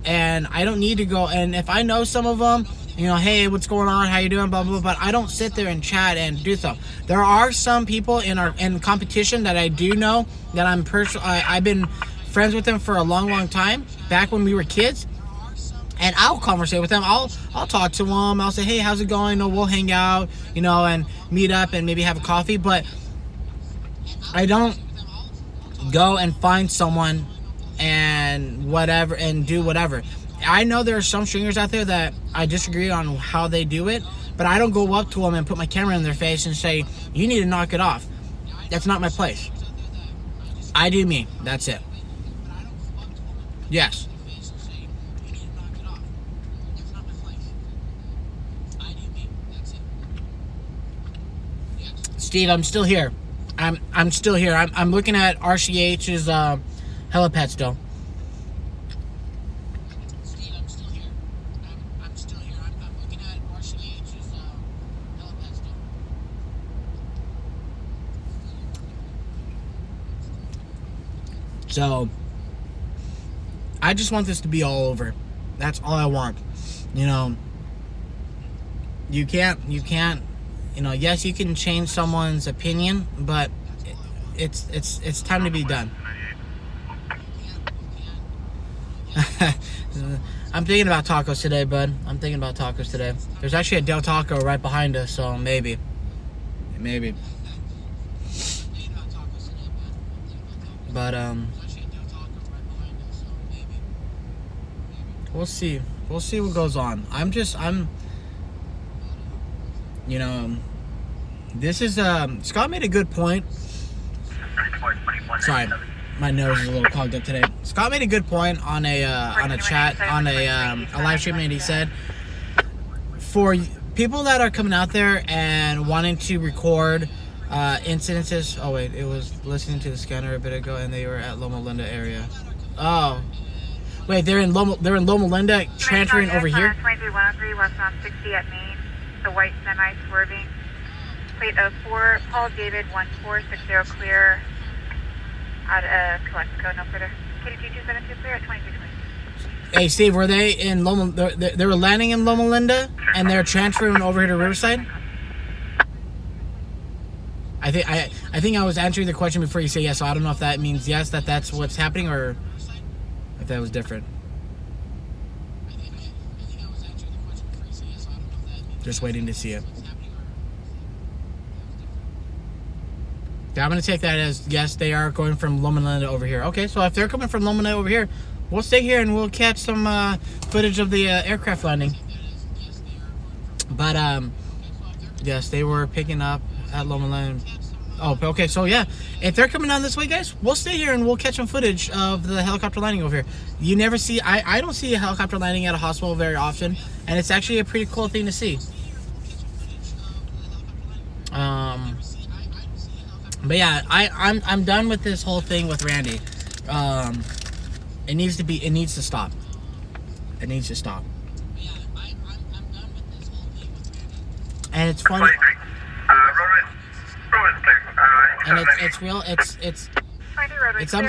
And I don't need to go, and if I know some of them, you know, hey, what's going on? How you doing? Blah, blah, blah. But I don't sit there and chat and do stuff. There are some people in competition that I do know that I've been friends with them for a long, long time, back when we were kids. And I'll conversate with them. I'll talk to them. I'll say, hey, how's it going? No, we'll hang out, you know, and meet up and maybe have a coffee. But I don't go and find someone and whatever and do whatever. I know there are some stringers out there that I disagree on how they do it, but I don't go up to them and put my camera in their face and say, you need to knock it off. That's not my place. I do me. That's it. Yes. Steve, I'm still here. I'm still here. I'm looking at RCH's helipad still. Steve, I'm still here. I'm still here. I'm looking at RCH's helipad still. So, I just want this to be all over. That's all I want. You know, you can't, you know, yes, you can change someone's opinion, but it's time to be done. I'm thinking about tacos today, bud. I'm thinking about tacos today. There's actually a Del Taco right behind us, so maybe. But we'll see. We'll see what goes on. You know, this is Scott made a good point. Sorry, my nose is a little clogged up today. Scott made a good point on a chat on a live stream, and he said for people that are coming out there and wanting to record incidences. Oh wait, it was listening to the scanner a bit ago, and they were at Loma Linda area. Oh, wait, they're in Loma Linda, transferring over here. 23103 westbound 60 at Main. The white semi swerving. Plate of 4 Paul David 1460 clear. Out of Calexico, no further. KDG 272 clear at 2320. Hey Steve, were they in Loma? They were landing in Loma Linda, and they're transferring over here to Riverside. I think I was answering the question before you say yes, so I don't know if that means yes, that's what's happening, or if that was different. Just waiting to see it. Yeah, I'm going to take that as yes, they are going from Loma Linda over here. Okay, so if they're coming from Loma Linda over here, we'll stay here and we'll catch some footage of the aircraft landing. But, yes, they were picking up at Loma Linda. Oh, okay, so yeah, if they're coming down this way, guys, we'll stay here and we'll catch some footage of the helicopter landing over here. You never see, I don't see a helicopter landing at a hospital very often, and it's actually a pretty cool thing to see. But yeah, I'm done with this whole thing with Randy. It needs to stop. It needs to stop. And it's funny. And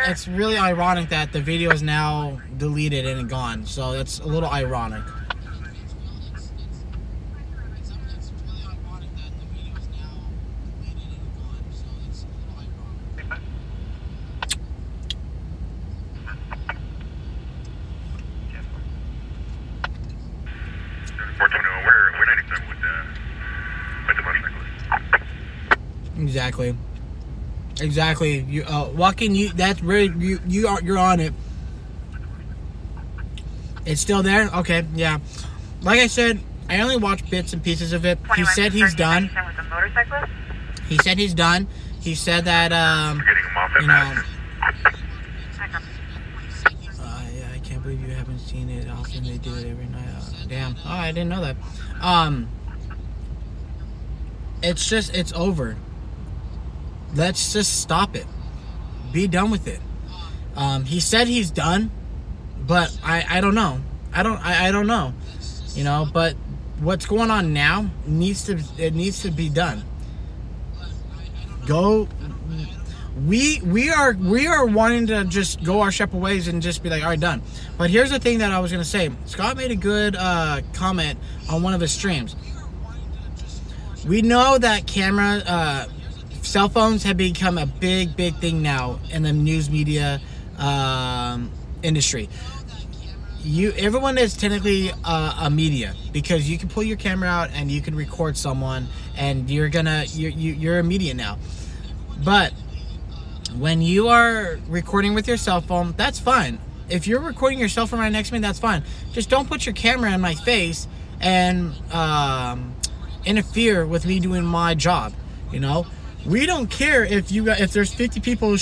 it's really ironic that the video is now deleted and gone. So that's a little ironic. Exactly. You walking. That's really you're on it. It's still there. Okay. Yeah. Like I said, I only watched bits and pieces of it. He said he's done. He said he's done. He said that you know. Yeah, I can't believe you haven't seen it. Often they do it every night. Damn. Oh, I didn't know that. It's over. Let's just stop it. Be done with it. He said he's done, but I don't know. I don't know. You know, but what's going on now needs to be done. Go. We are wanting to just go our separate ways and just be like, all right, done. But here's the thing that I was gonna say. Scott made a good comment on one of his streams. We know that cell phones have become a big thing now in the news media industry. Everyone is technically a media, because you can pull your camera out and you can record someone, and you're a media now. But when you are recording with your cell phone, that's fine. If you're recording your cell phone right next to me, that's fine. Just don't put your camera in my face and interfere with me doing my job. You know, we don't care if there's 50 people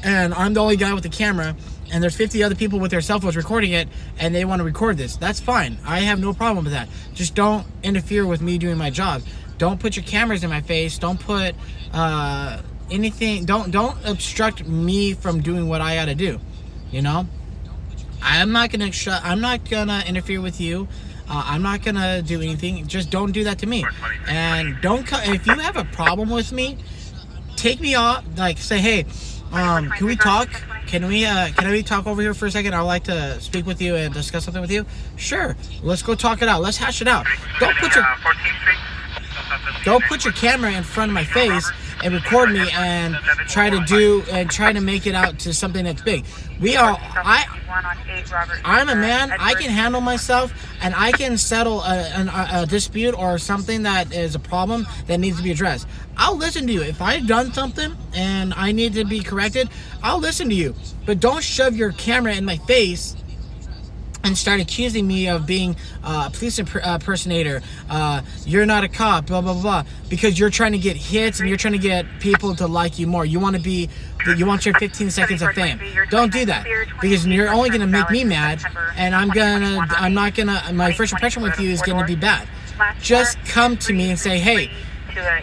and I'm the only guy with the camera, and there's 50 other people with their cell phones recording it, and they want to record this. That's fine. I have no problem with that. Just don't interfere with me doing my job. don't put your cameras in my face. Don't put anything. Don't obstruct me from doing what I gotta do. You know, I'm not gonna interfere with you. I'm not gonna do anything. Just don't do that to me. And if you have a problem with me, take me off. Like, say, hey, can we talk? Can we talk over here for a second? I'd like to speak with you and discuss something with you. Sure, let's go talk it out. Let's hash it out. Don't put your camera in front of my face and record me and try to make it out to something that's big. I'm a man. I can handle myself, and I can settle a dispute or something that is a problem that needs to be addressed. I'll listen to you. If I've done something and I need to be corrected, I'll listen to you. But don't shove your camera in my face and start accusing me of being a police impersonator. You're not a cop, blah, blah, blah. Because you're trying to get hits and you're trying to get people to like you more. You want your 15 seconds of fame. Don't do that, because you're only going to make me mad, and my first impression with you is going to be bad. Just come to me and say, hey,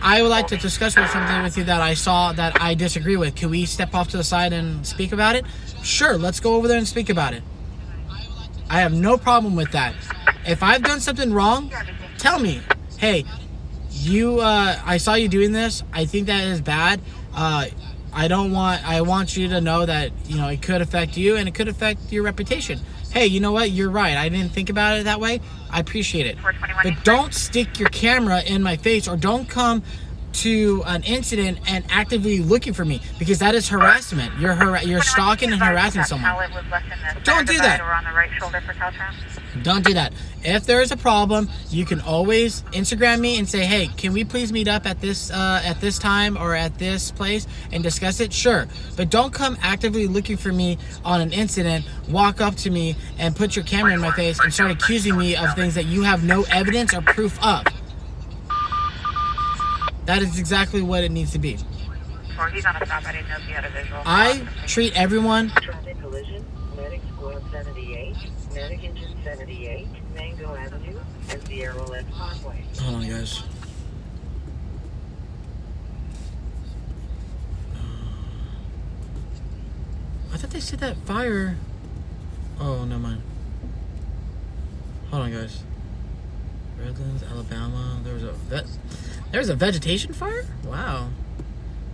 I would like to discuss something with you that I saw that I disagree with. Can we step off to the side and speak about it? Sure, let's go over there and speak about it. I have no problem with that. If I've done something wrong, tell me. Hey, I saw you doing this. I think that is bad. I want you to know that, it could affect you and it could affect your reputation. Hey, you know what? You're right. I didn't think about it that way. I appreciate it. But don't stick your camera in my face, or don't come to an incident and actively looking for me, because that is harassment. You're stalking and harassing someone. Don't do that. Don't do that. If there is a problem, you can always Instagram me and say, hey, can we please meet up at this time or at this place and discuss it? Sure. But don't come actively looking for me on an incident, walk up to me and put your camera in my face and start accusing me of things that you have no evidence or proof of. That is exactly what it needs to be. I treat everyone. Traffic collision, Medic Squad 78, Medic Engine 78, Mango Avenue, and Sierra Left Parkway. Hold on, guys. I thought they said that fire. Oh, never mind. Hold on, guys. Redlands, Alabama. There's a vegetation fire? Wow.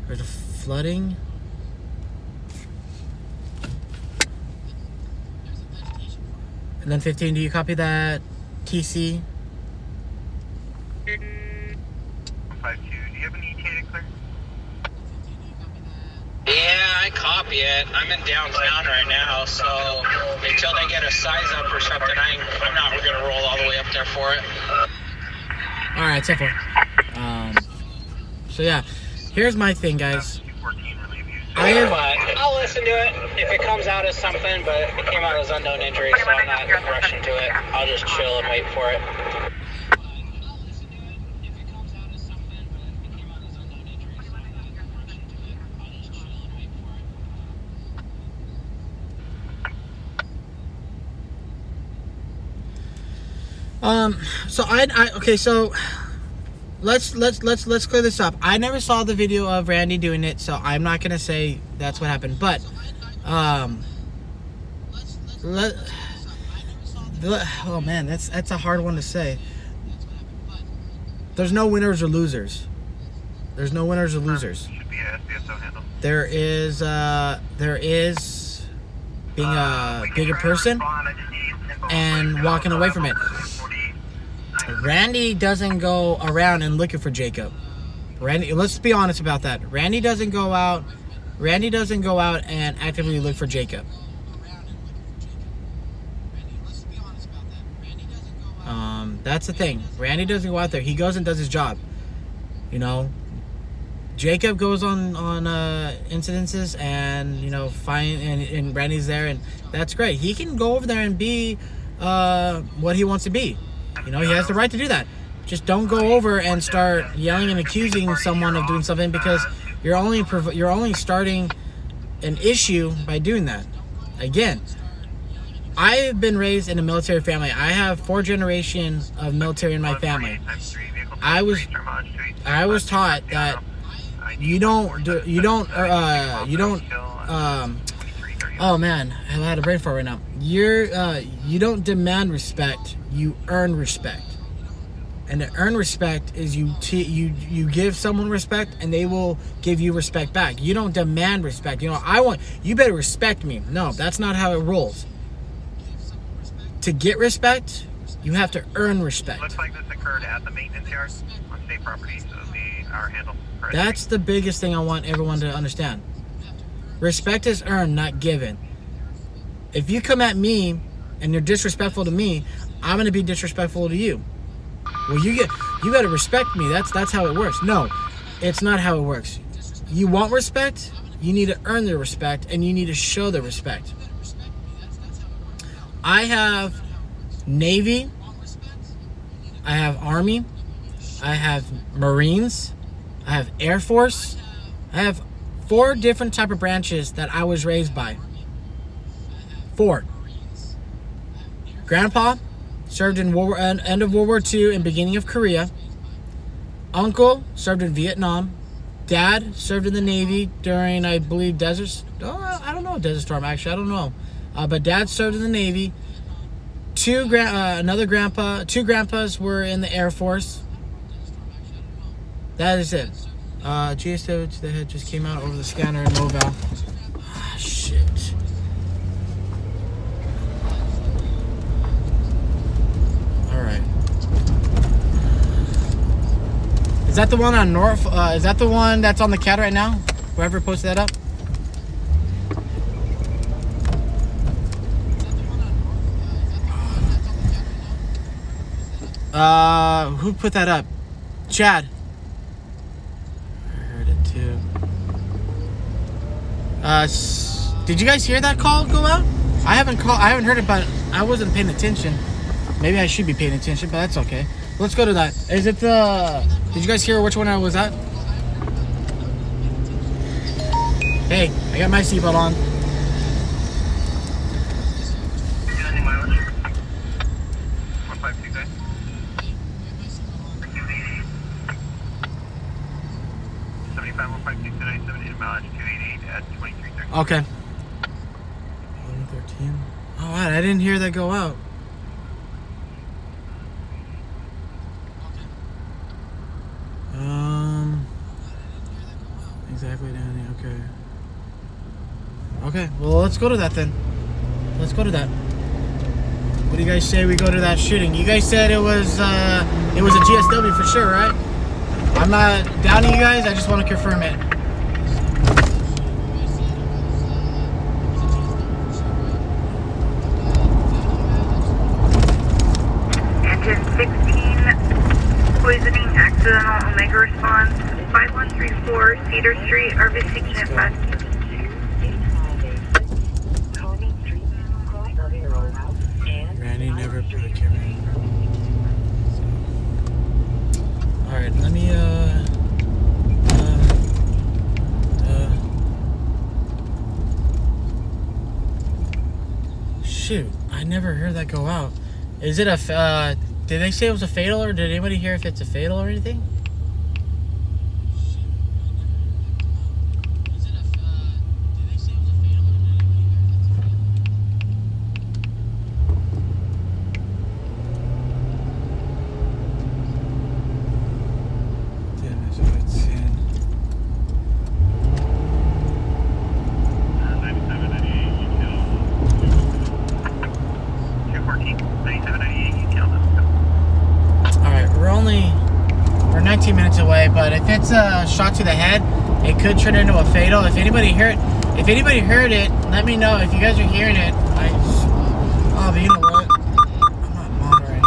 There's a flooding. And then 15, do you copy that? TC? 52, do you have an ETA clear? Yeah, I copy it. I'm in downtown right now, so until they get a size up or something, I'm not going to roll all the way up there for it. Alright, so far. So yeah, here's my thing, guys. I'll listen to it if it comes out as something, but it came out as unknown injury, so I'm not rushing to it. I'll just chill and wait for it. So let's clear this up. I never saw the video of Randy doing it, so I'm not gonna say that's what happened. But oh man, that's a hard one to say. There's no winners or losers. There's no winners or losers. Should be a SDSO handle. There is being a bigger person and walking away from it. Randy doesn't go around and looking for Jacob. Randy, let's be honest about that. Randy doesn't go out and actively look for Jacob. That's the thing. Randy doesn't go out there. He goes and does his job. Jacob goes on incidences and and Randy's there, and that's great. He can go over there and be what he wants to be. He has the right to do that. Just don't go over and start yelling and accusing someone of doing something, because you're only starting an issue by doing that. Again, I've been raised in a military family. I have 4 generations of military in my family. I was taught that you don't oh man, I had a brain fart right now. You don't demand respect, you earn respect. And to earn respect is you give someone respect and they will give you respect back. You don't demand respect. You know, you better respect me. No, that's not how it rolls. To get respect, you have to earn respect. Looks like this occurred at the maintenance yard on state property, so it'll be our handle. That's the biggest thing I want everyone to understand. Respect is earned, not given. If you come at me and you're disrespectful to me, I'm going to be disrespectful to you. Well, you got to respect me. That's how it works. No, it's not how it works. You want respect, you need to earn the respect, and you need to show the respect. I have Navy, I have Army, I have Marines, I have Air Force. I have 4 different type of branches that I was raised by. 4. Grandpa served in end of World War II and beginning of Korea. Uncle served in Vietnam. Dad served in the Navy during, I believe, I don't know, Desert Storm, actually, I don't know. But Dad served in the Navy. 2 grandpas were in the Air Force. That is it. GSW to the head just came out over the scanner in Moval. Ah, shit. Alright. Is that the one on North? Is that the one that's on the CAD right now? Whoever posted that up? Who put that up? Chad. I heard it too. Did you guys hear that call go out? I haven't heard it, but I wasn't paying attention. Maybe I should be paying attention, but that's okay. Let's go to that. Is it the... Did you guys hear which one I was at? Hey, I got my seatbelt on. Okay. 11:13. Oh, wow, I didn't hear that go out. Exactly, Danny. Okay. Okay. Well, let's go to that then. Let's go to that. What do you guys say we go to that shooting? You guys said it was a GSW for sure, right? I'm not doubting you guys. I just want to confirm it. Engine 16, poisoning, accidental Omega response, 5134 Cedar Street, RV6 at 5. Randy never put a camera in. Alright, let me, shoot, I never heard that go out. Is it a, did they say it was a fatal, or did anybody hear if it's a fatal or anything? We're 19 minutes away, but if it's a shot to the head, it could turn into a fatal. If anybody heard it, let me know. If you guys are hearing it, oh, but you know what? I'm not moderating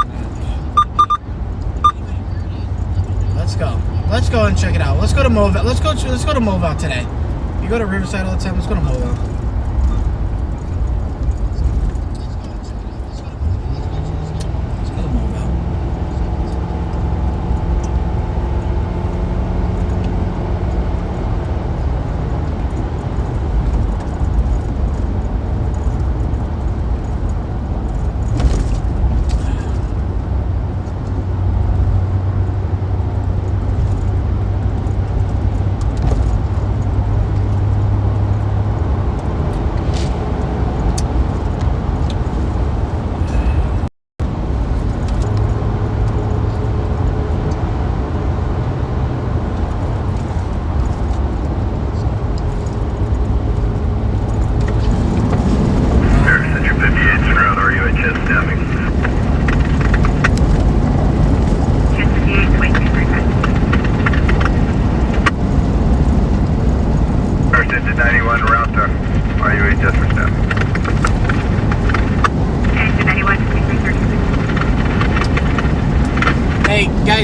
that. Let's go and check it out. Let's go to Moval. Let's go to Moval today. You go to Riverside all the time. Let's go to Moval.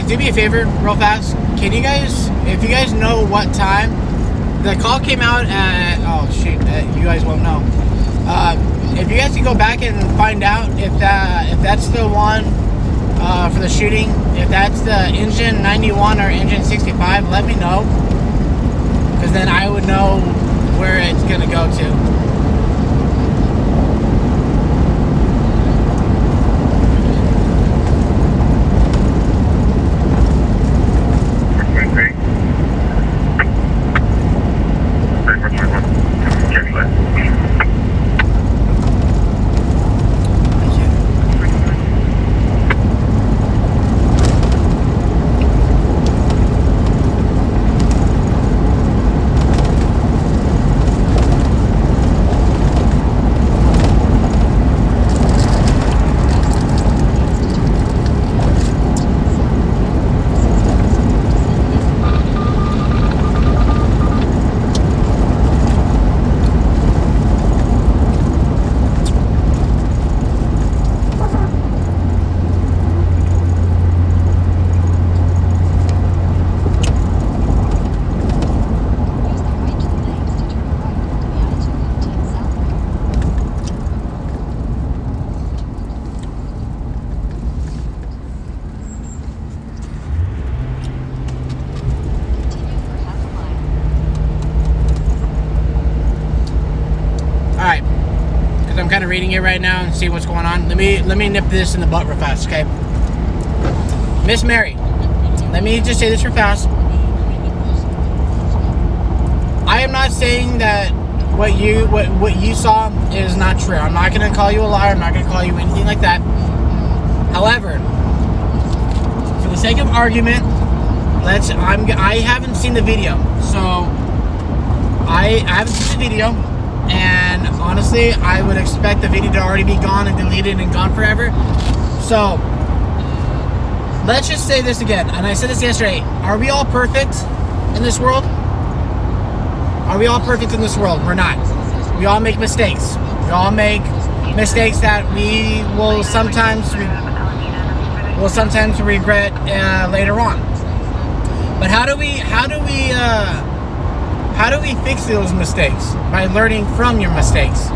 do me a favor real fast. Can you guys, if you guys know what time, the call came out at, oh shoot, you guys won't know. If you guys can go back and find out if that's the one for the shooting, if that's the engine 91 or engine 65, let me know. Because then I would know where it's going to go to. I'm kind of reading it right now and see what's going on. Let me nip this in the butt real fast, okay? Miss Mary, let me just say this real fast. I am not saying that what you saw is not true. I'm not going to call you a liar. I'm not going to call you anything like that. However, for the sake of argument, I haven't seen the video, so I haven't seen the video. And honestly, I would expect the video to already be gone and deleted and gone forever. So, let's just say this again. And I said this yesterday. Are we all perfect in this world? Are we all perfect in this world? We're not. We all make mistakes. We all make mistakes that we will sometimes regret later on. But how do we fix those mistakes? By learning from your mistakes.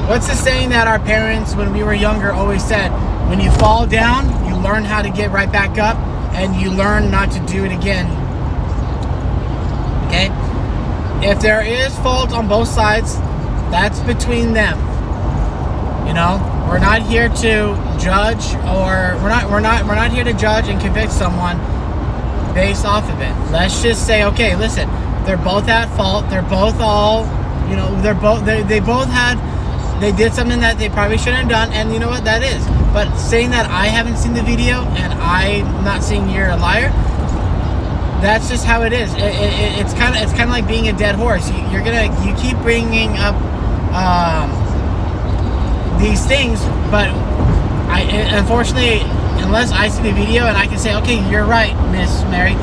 What's the saying that our parents, when we were younger, always said? When you fall down, you learn how to get right back up, and you learn not to do it again. Okay? If there is fault on both sides, that's between them. You know, we're not here to judge, or we're not here to judge and convict someone based off of it. Let's just say, okay, listen. They're both at fault. They're both all, you know, they did something that they probably shouldn't have done, and you know what, that is. But saying that I haven't seen the video and I'm not saying you're a liar, that's just how it is. It's kind of like being a dead horse. You keep bringing up these things, but unfortunately, unless I see the video and I can say, okay, you're right, Miss Mary,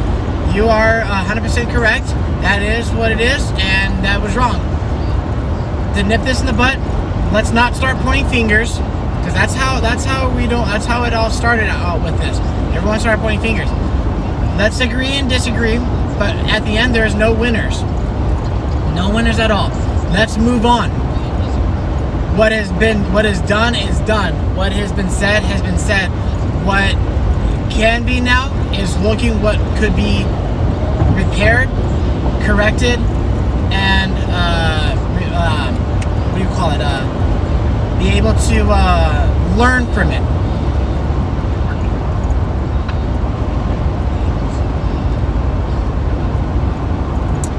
you are 100% correct. That is what it is, and that was wrong. To nip this in the butt, let's not start pointing fingers, because that's how it all started out with this. Everyone started pointing fingers. Let's agree and disagree, but at the end, there's no winners. No winners at all. Let's move on. What is done is done. What has been said has been said. What can be now is looking what could be repaired, corrected, and what do you call it? Be able to learn from it.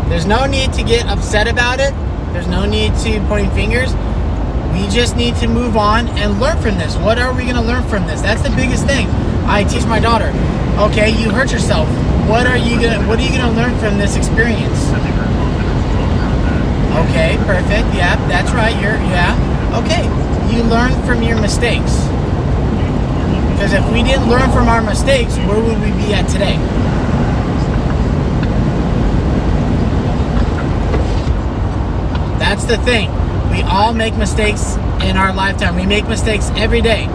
There's no need to get upset about it. There's no need to point fingers. We just need to move on and learn from this. What are we going to learn from this? That's the biggest thing. I teach my daughter. Okay, you hurt yourself. What are you gonna learn from this experience? Okay, perfect. Yeah, that's right. Okay. You learn from your mistakes. Because if we didn't learn from our mistakes, where would we be at today? That's the thing. We all make mistakes in our lifetime. We make mistakes every day.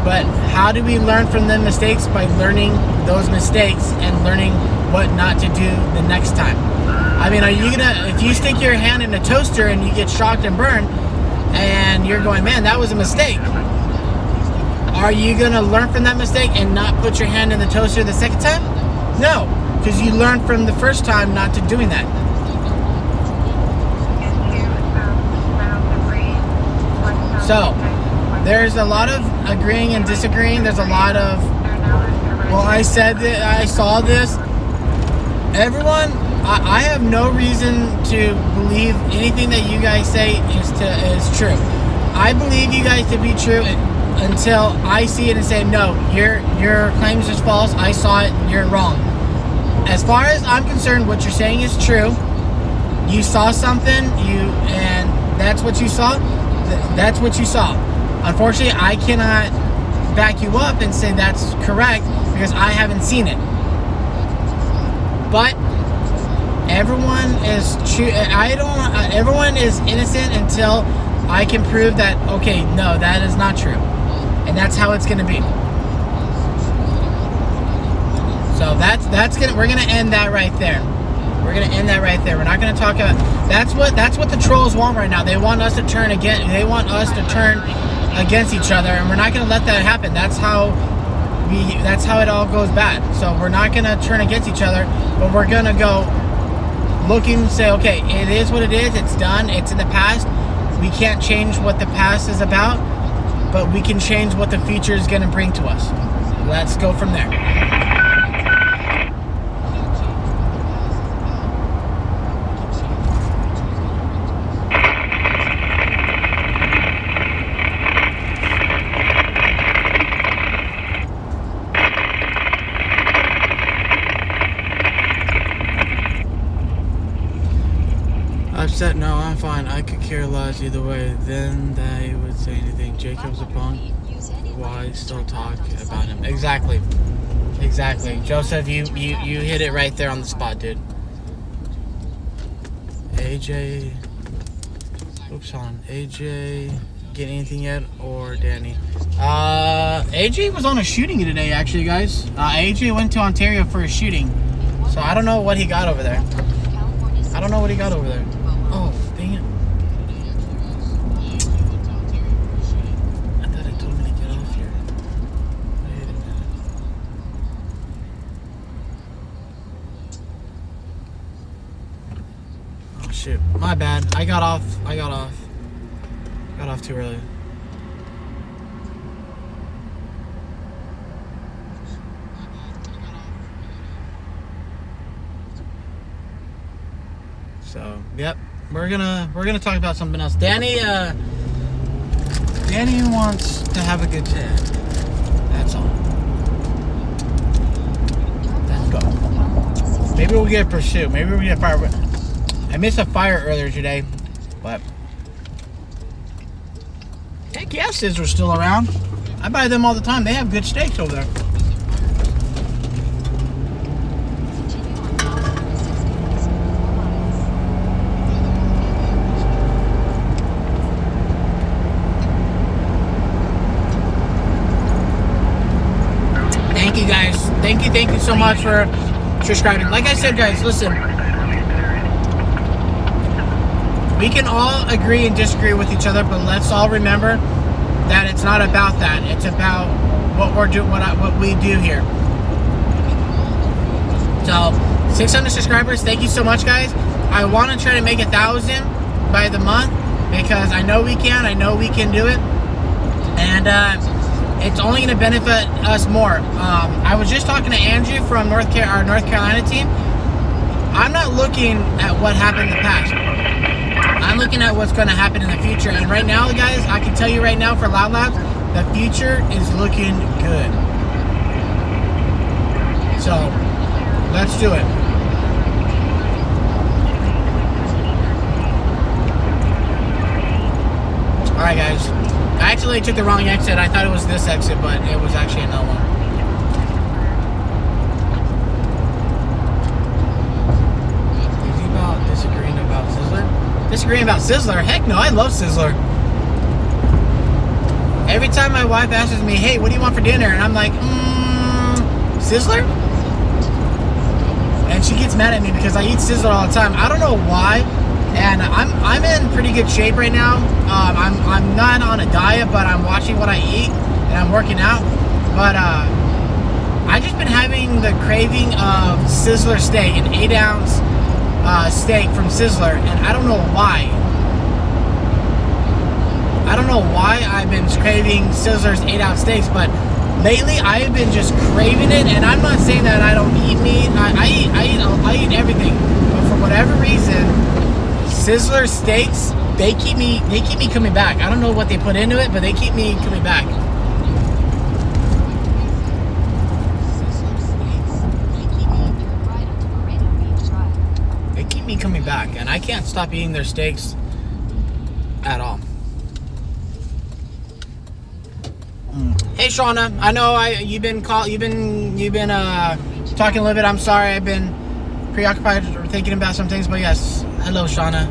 But how do we learn from the mistakes? By learning those mistakes and learning what not to do the next time. I mean, are you gonna, if you stick your hand in a toaster and you get shocked and burned, and you're going, man, that was a mistake, are you gonna learn from that mistake and not put your hand in the toaster the second time? No, because you learned from the first time not to doing that. So, there's a lot of agreeing and disagreeing. There's a lot of, well, I said that, I saw this. Everyone, I have no reason to believe anything that you guys say is true. I believe you guys to be true until I see it and say, no, your claim is just false. I saw it, you're wrong. As far as I'm concerned, what you're saying is true. You saw something, and that's what you saw. That's what you saw. Unfortunately, I cannot back you up and say that's correct because I haven't seen it. But everyone is true. Everyone is innocent until I can prove that. Okay, no, that is not true, and that's how it's going to be. So we're gonna end that right there. We're gonna end that right there. We're not gonna talk about. That's what the trolls want right now. They want us to turn again. They want us to turn against each other, and we're not gonna let that happen. That's how it all goes bad. So we're not gonna turn against each other, but we're gonna go looking and say, okay, it is what it is. It's done. It's in the past. We can't change what the past is about, but we can change what the future is gonna bring to us. Let's go from there. Upset? No, I'm fine. I could care less either way. Then they would say anything. Jacob's a punk. Why still talk about him? Exactly. Joseph, you hit it right there on the spot, dude. AJ. Oops, hold on. AJ get anything yet? Or Danny? AJ was on a shooting today, actually, guys. AJ went to Ontario for a shooting. So I don't know what he got over there. Oh, dang it. I thought it told me to get off here. Wait a minute. Oh, shit. My bad. I got off. Got off too early. So, yep. We're gonna talk about something else. Danny wants to have a good time. That's all. Let's go. Maybe we'll get a pursuit. Maybe we'll get a fire. I missed a fire earlier today, but heck yeah, Sizzler's still around. I buy them all the time. They have good steaks over there. Thank you guys. Thank you so much for subscribing. Like I said, guys, listen. We can all agree and disagree with each other, but let's all remember that it's not about that. It's about what we're doing, what we do here. So, 600 subscribers. Thank you so much, guys. I want to try to make 1,000 by the month because I know we can. I know we can do it, and it's only going to benefit us more. I was just talking to Andrew from our North Carolina team. I'm not looking at what happened in the past. I'm looking at what's going to happen in the future. And right now, guys, I can tell you right now for Loud Labs, the future is looking good. So, let's do it. Alright, guys. I actually took the wrong exit. I thought it was this exit, but it was actually another one. Is he about disagreeing about Sizzler? Disagreeing about Sizzler? Heck no, I love Sizzler. every time my wife asks me, hey, what do you want for dinner? And I'm like, Sizzler? And she gets mad at me because I eat Sizzler all the time. I don't know why. And I'm in pretty good shape right now. I'm not on a diet, but I'm watching what I eat and I'm working out. But I just been having the craving of Sizzler steak, an 8-ounce steak from Sizzler, and I don't know why. I don't know why I've been craving Sizzler's 8-ounce steaks, but lately I have been just craving it. And I'm not saying that I don't eat meat. I eat everything, but for whatever reason, Sizzler steaks, they keep me coming back. I don't know what they put into it, but they keep me coming back. They keep me coming back, and I can't stop eating their steaks at all. Hey Shauna, I know you've been talking a little bit. I'm sorry, I've been preoccupied or thinking about some things, but yes, hello Shauna.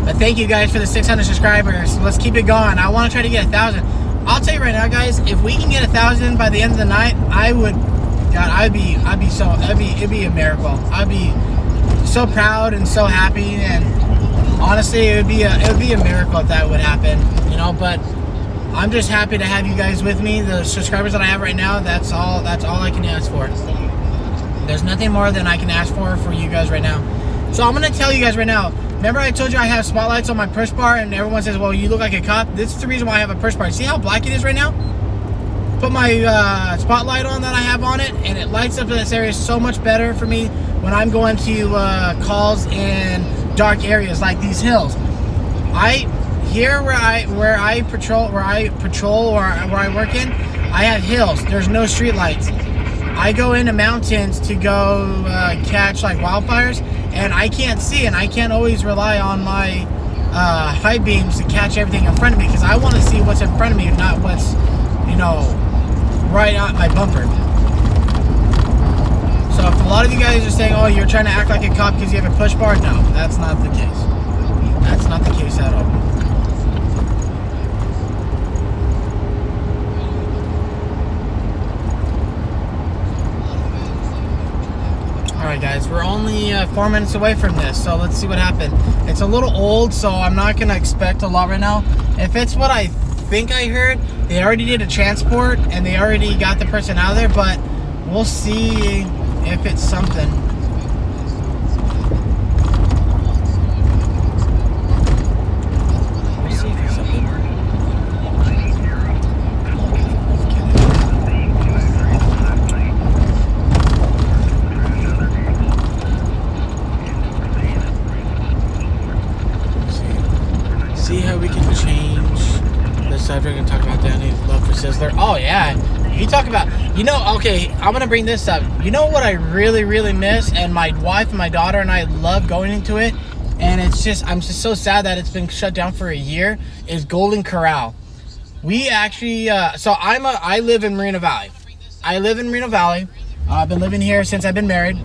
But thank you guys for the 600 subscribers. Let's keep it going. I want to try to get 1,000. I'll tell you right now, guys, if we can get 1,000 by the end of the night, it'd be a miracle. I'd be so proud and so happy, and honestly, it would be a miracle if that would happen, you know. But I'm just happy to have you guys with me. The subscribers that I have right now, that's all I can ask for. There's nothing more than I can ask for you guys right now. So I'm gonna tell you guys right now. Remember I told you I have spotlights on my push bar, and everyone says, well, you look like a cop. This is the reason why I have a push bar. See how black it is right now? Put my spotlight on that I have on it, and it lights up this area so much better for me when I'm going to calls in dark areas like these hills. Where I patrol or where I work in, I have hills. There's no street lights. I go into mountains to go catch like wildfires, and I can't see, and I can't always rely on my high beams to catch everything in front of me, because I want to see what's in front of me, not what's, right at my bumper. So if a lot of you guys are saying, oh, you're trying to act like a cop because you have a push bar, no, that's not the case. That's not the case at all. Alright guys, we're only 4 minutes away from this, so let's see what happened. It's a little old, so I'm not going to expect a lot right now. If it's what I think I heard, they already did a transport and they already got the person out of there, but we'll see if it's something. We'll see if it's something. See how we can change the subject and talk about Danny's love for Sizzler. Oh yeah, you talk about, okay, I'm gonna bring this up. You know what I really, really miss, and my wife and my daughter and I love going into it, and I'm just so sad that it's been shut down for a year, is Golden Corral. We actually, I live in Moreno Valley. I've been living here since I've been married.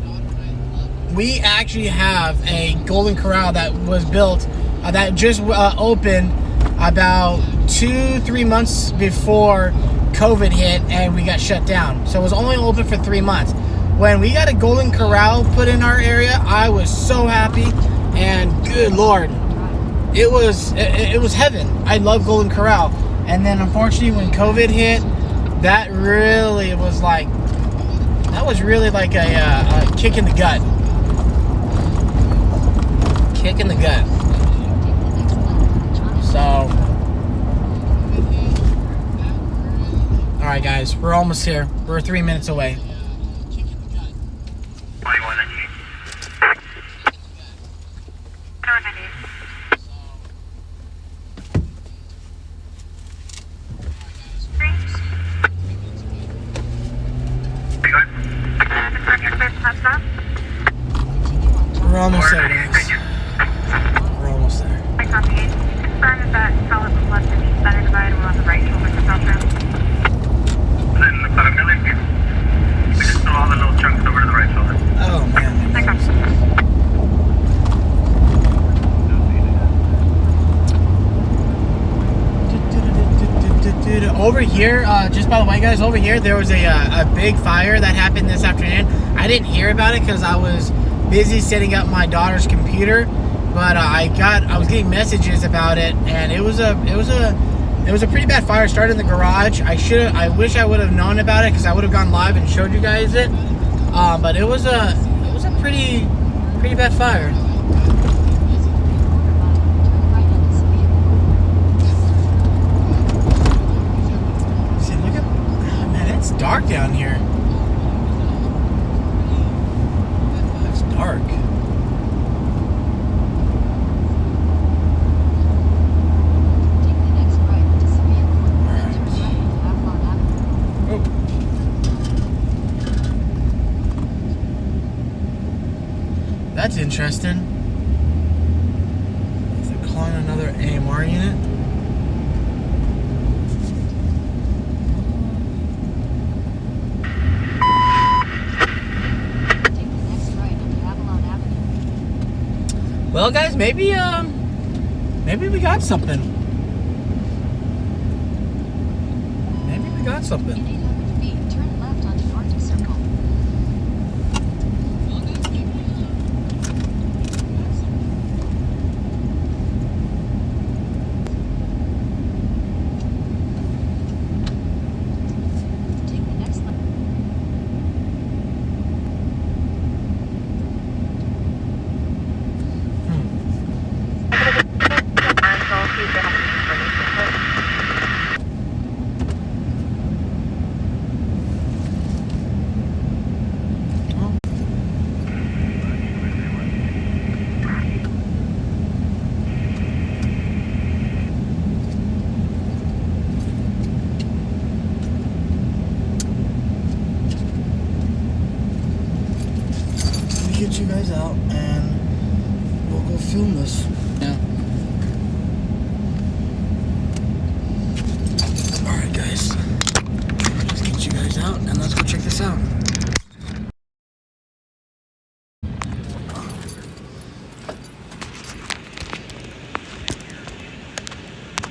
We actually have a Golden Corral that was built, that just opened about 2-3 months before COVID hit and we got shut down. So it was only open for 3 months. When we got a Golden Corral put in our area, I was so happy, and good Lord, it was heaven. I love Golden Corral. And then unfortunately when COVID hit, that was really like a kick in the gut. Kick in the gut. So, alright guys, we're almost here. We're 3 minutes away. We're almost there, guys. We're almost there. I copy. Confirm if that pallet was left in the center divider or on the right shoulder for southbound. Dude, over here, just by the way, guys, over here, there was a big fire that happened this afternoon. I didn't hear about it because I was busy setting up my daughter's computer, but I was getting messages about it, and it was a pretty bad fire. It started in the garage. I wish I would have known about it because I would have gone live and showed you guys it. But it was a pretty bad fire. See, look at, man, it's dark down here. It's dark. That's interesting. Is it calling another AMR unit? Well, guys, maybe we got something. Maybe we got something. In 800 feet, turn left onto Arctic Circle. Take the next left. Get you guys out and we'll go film this.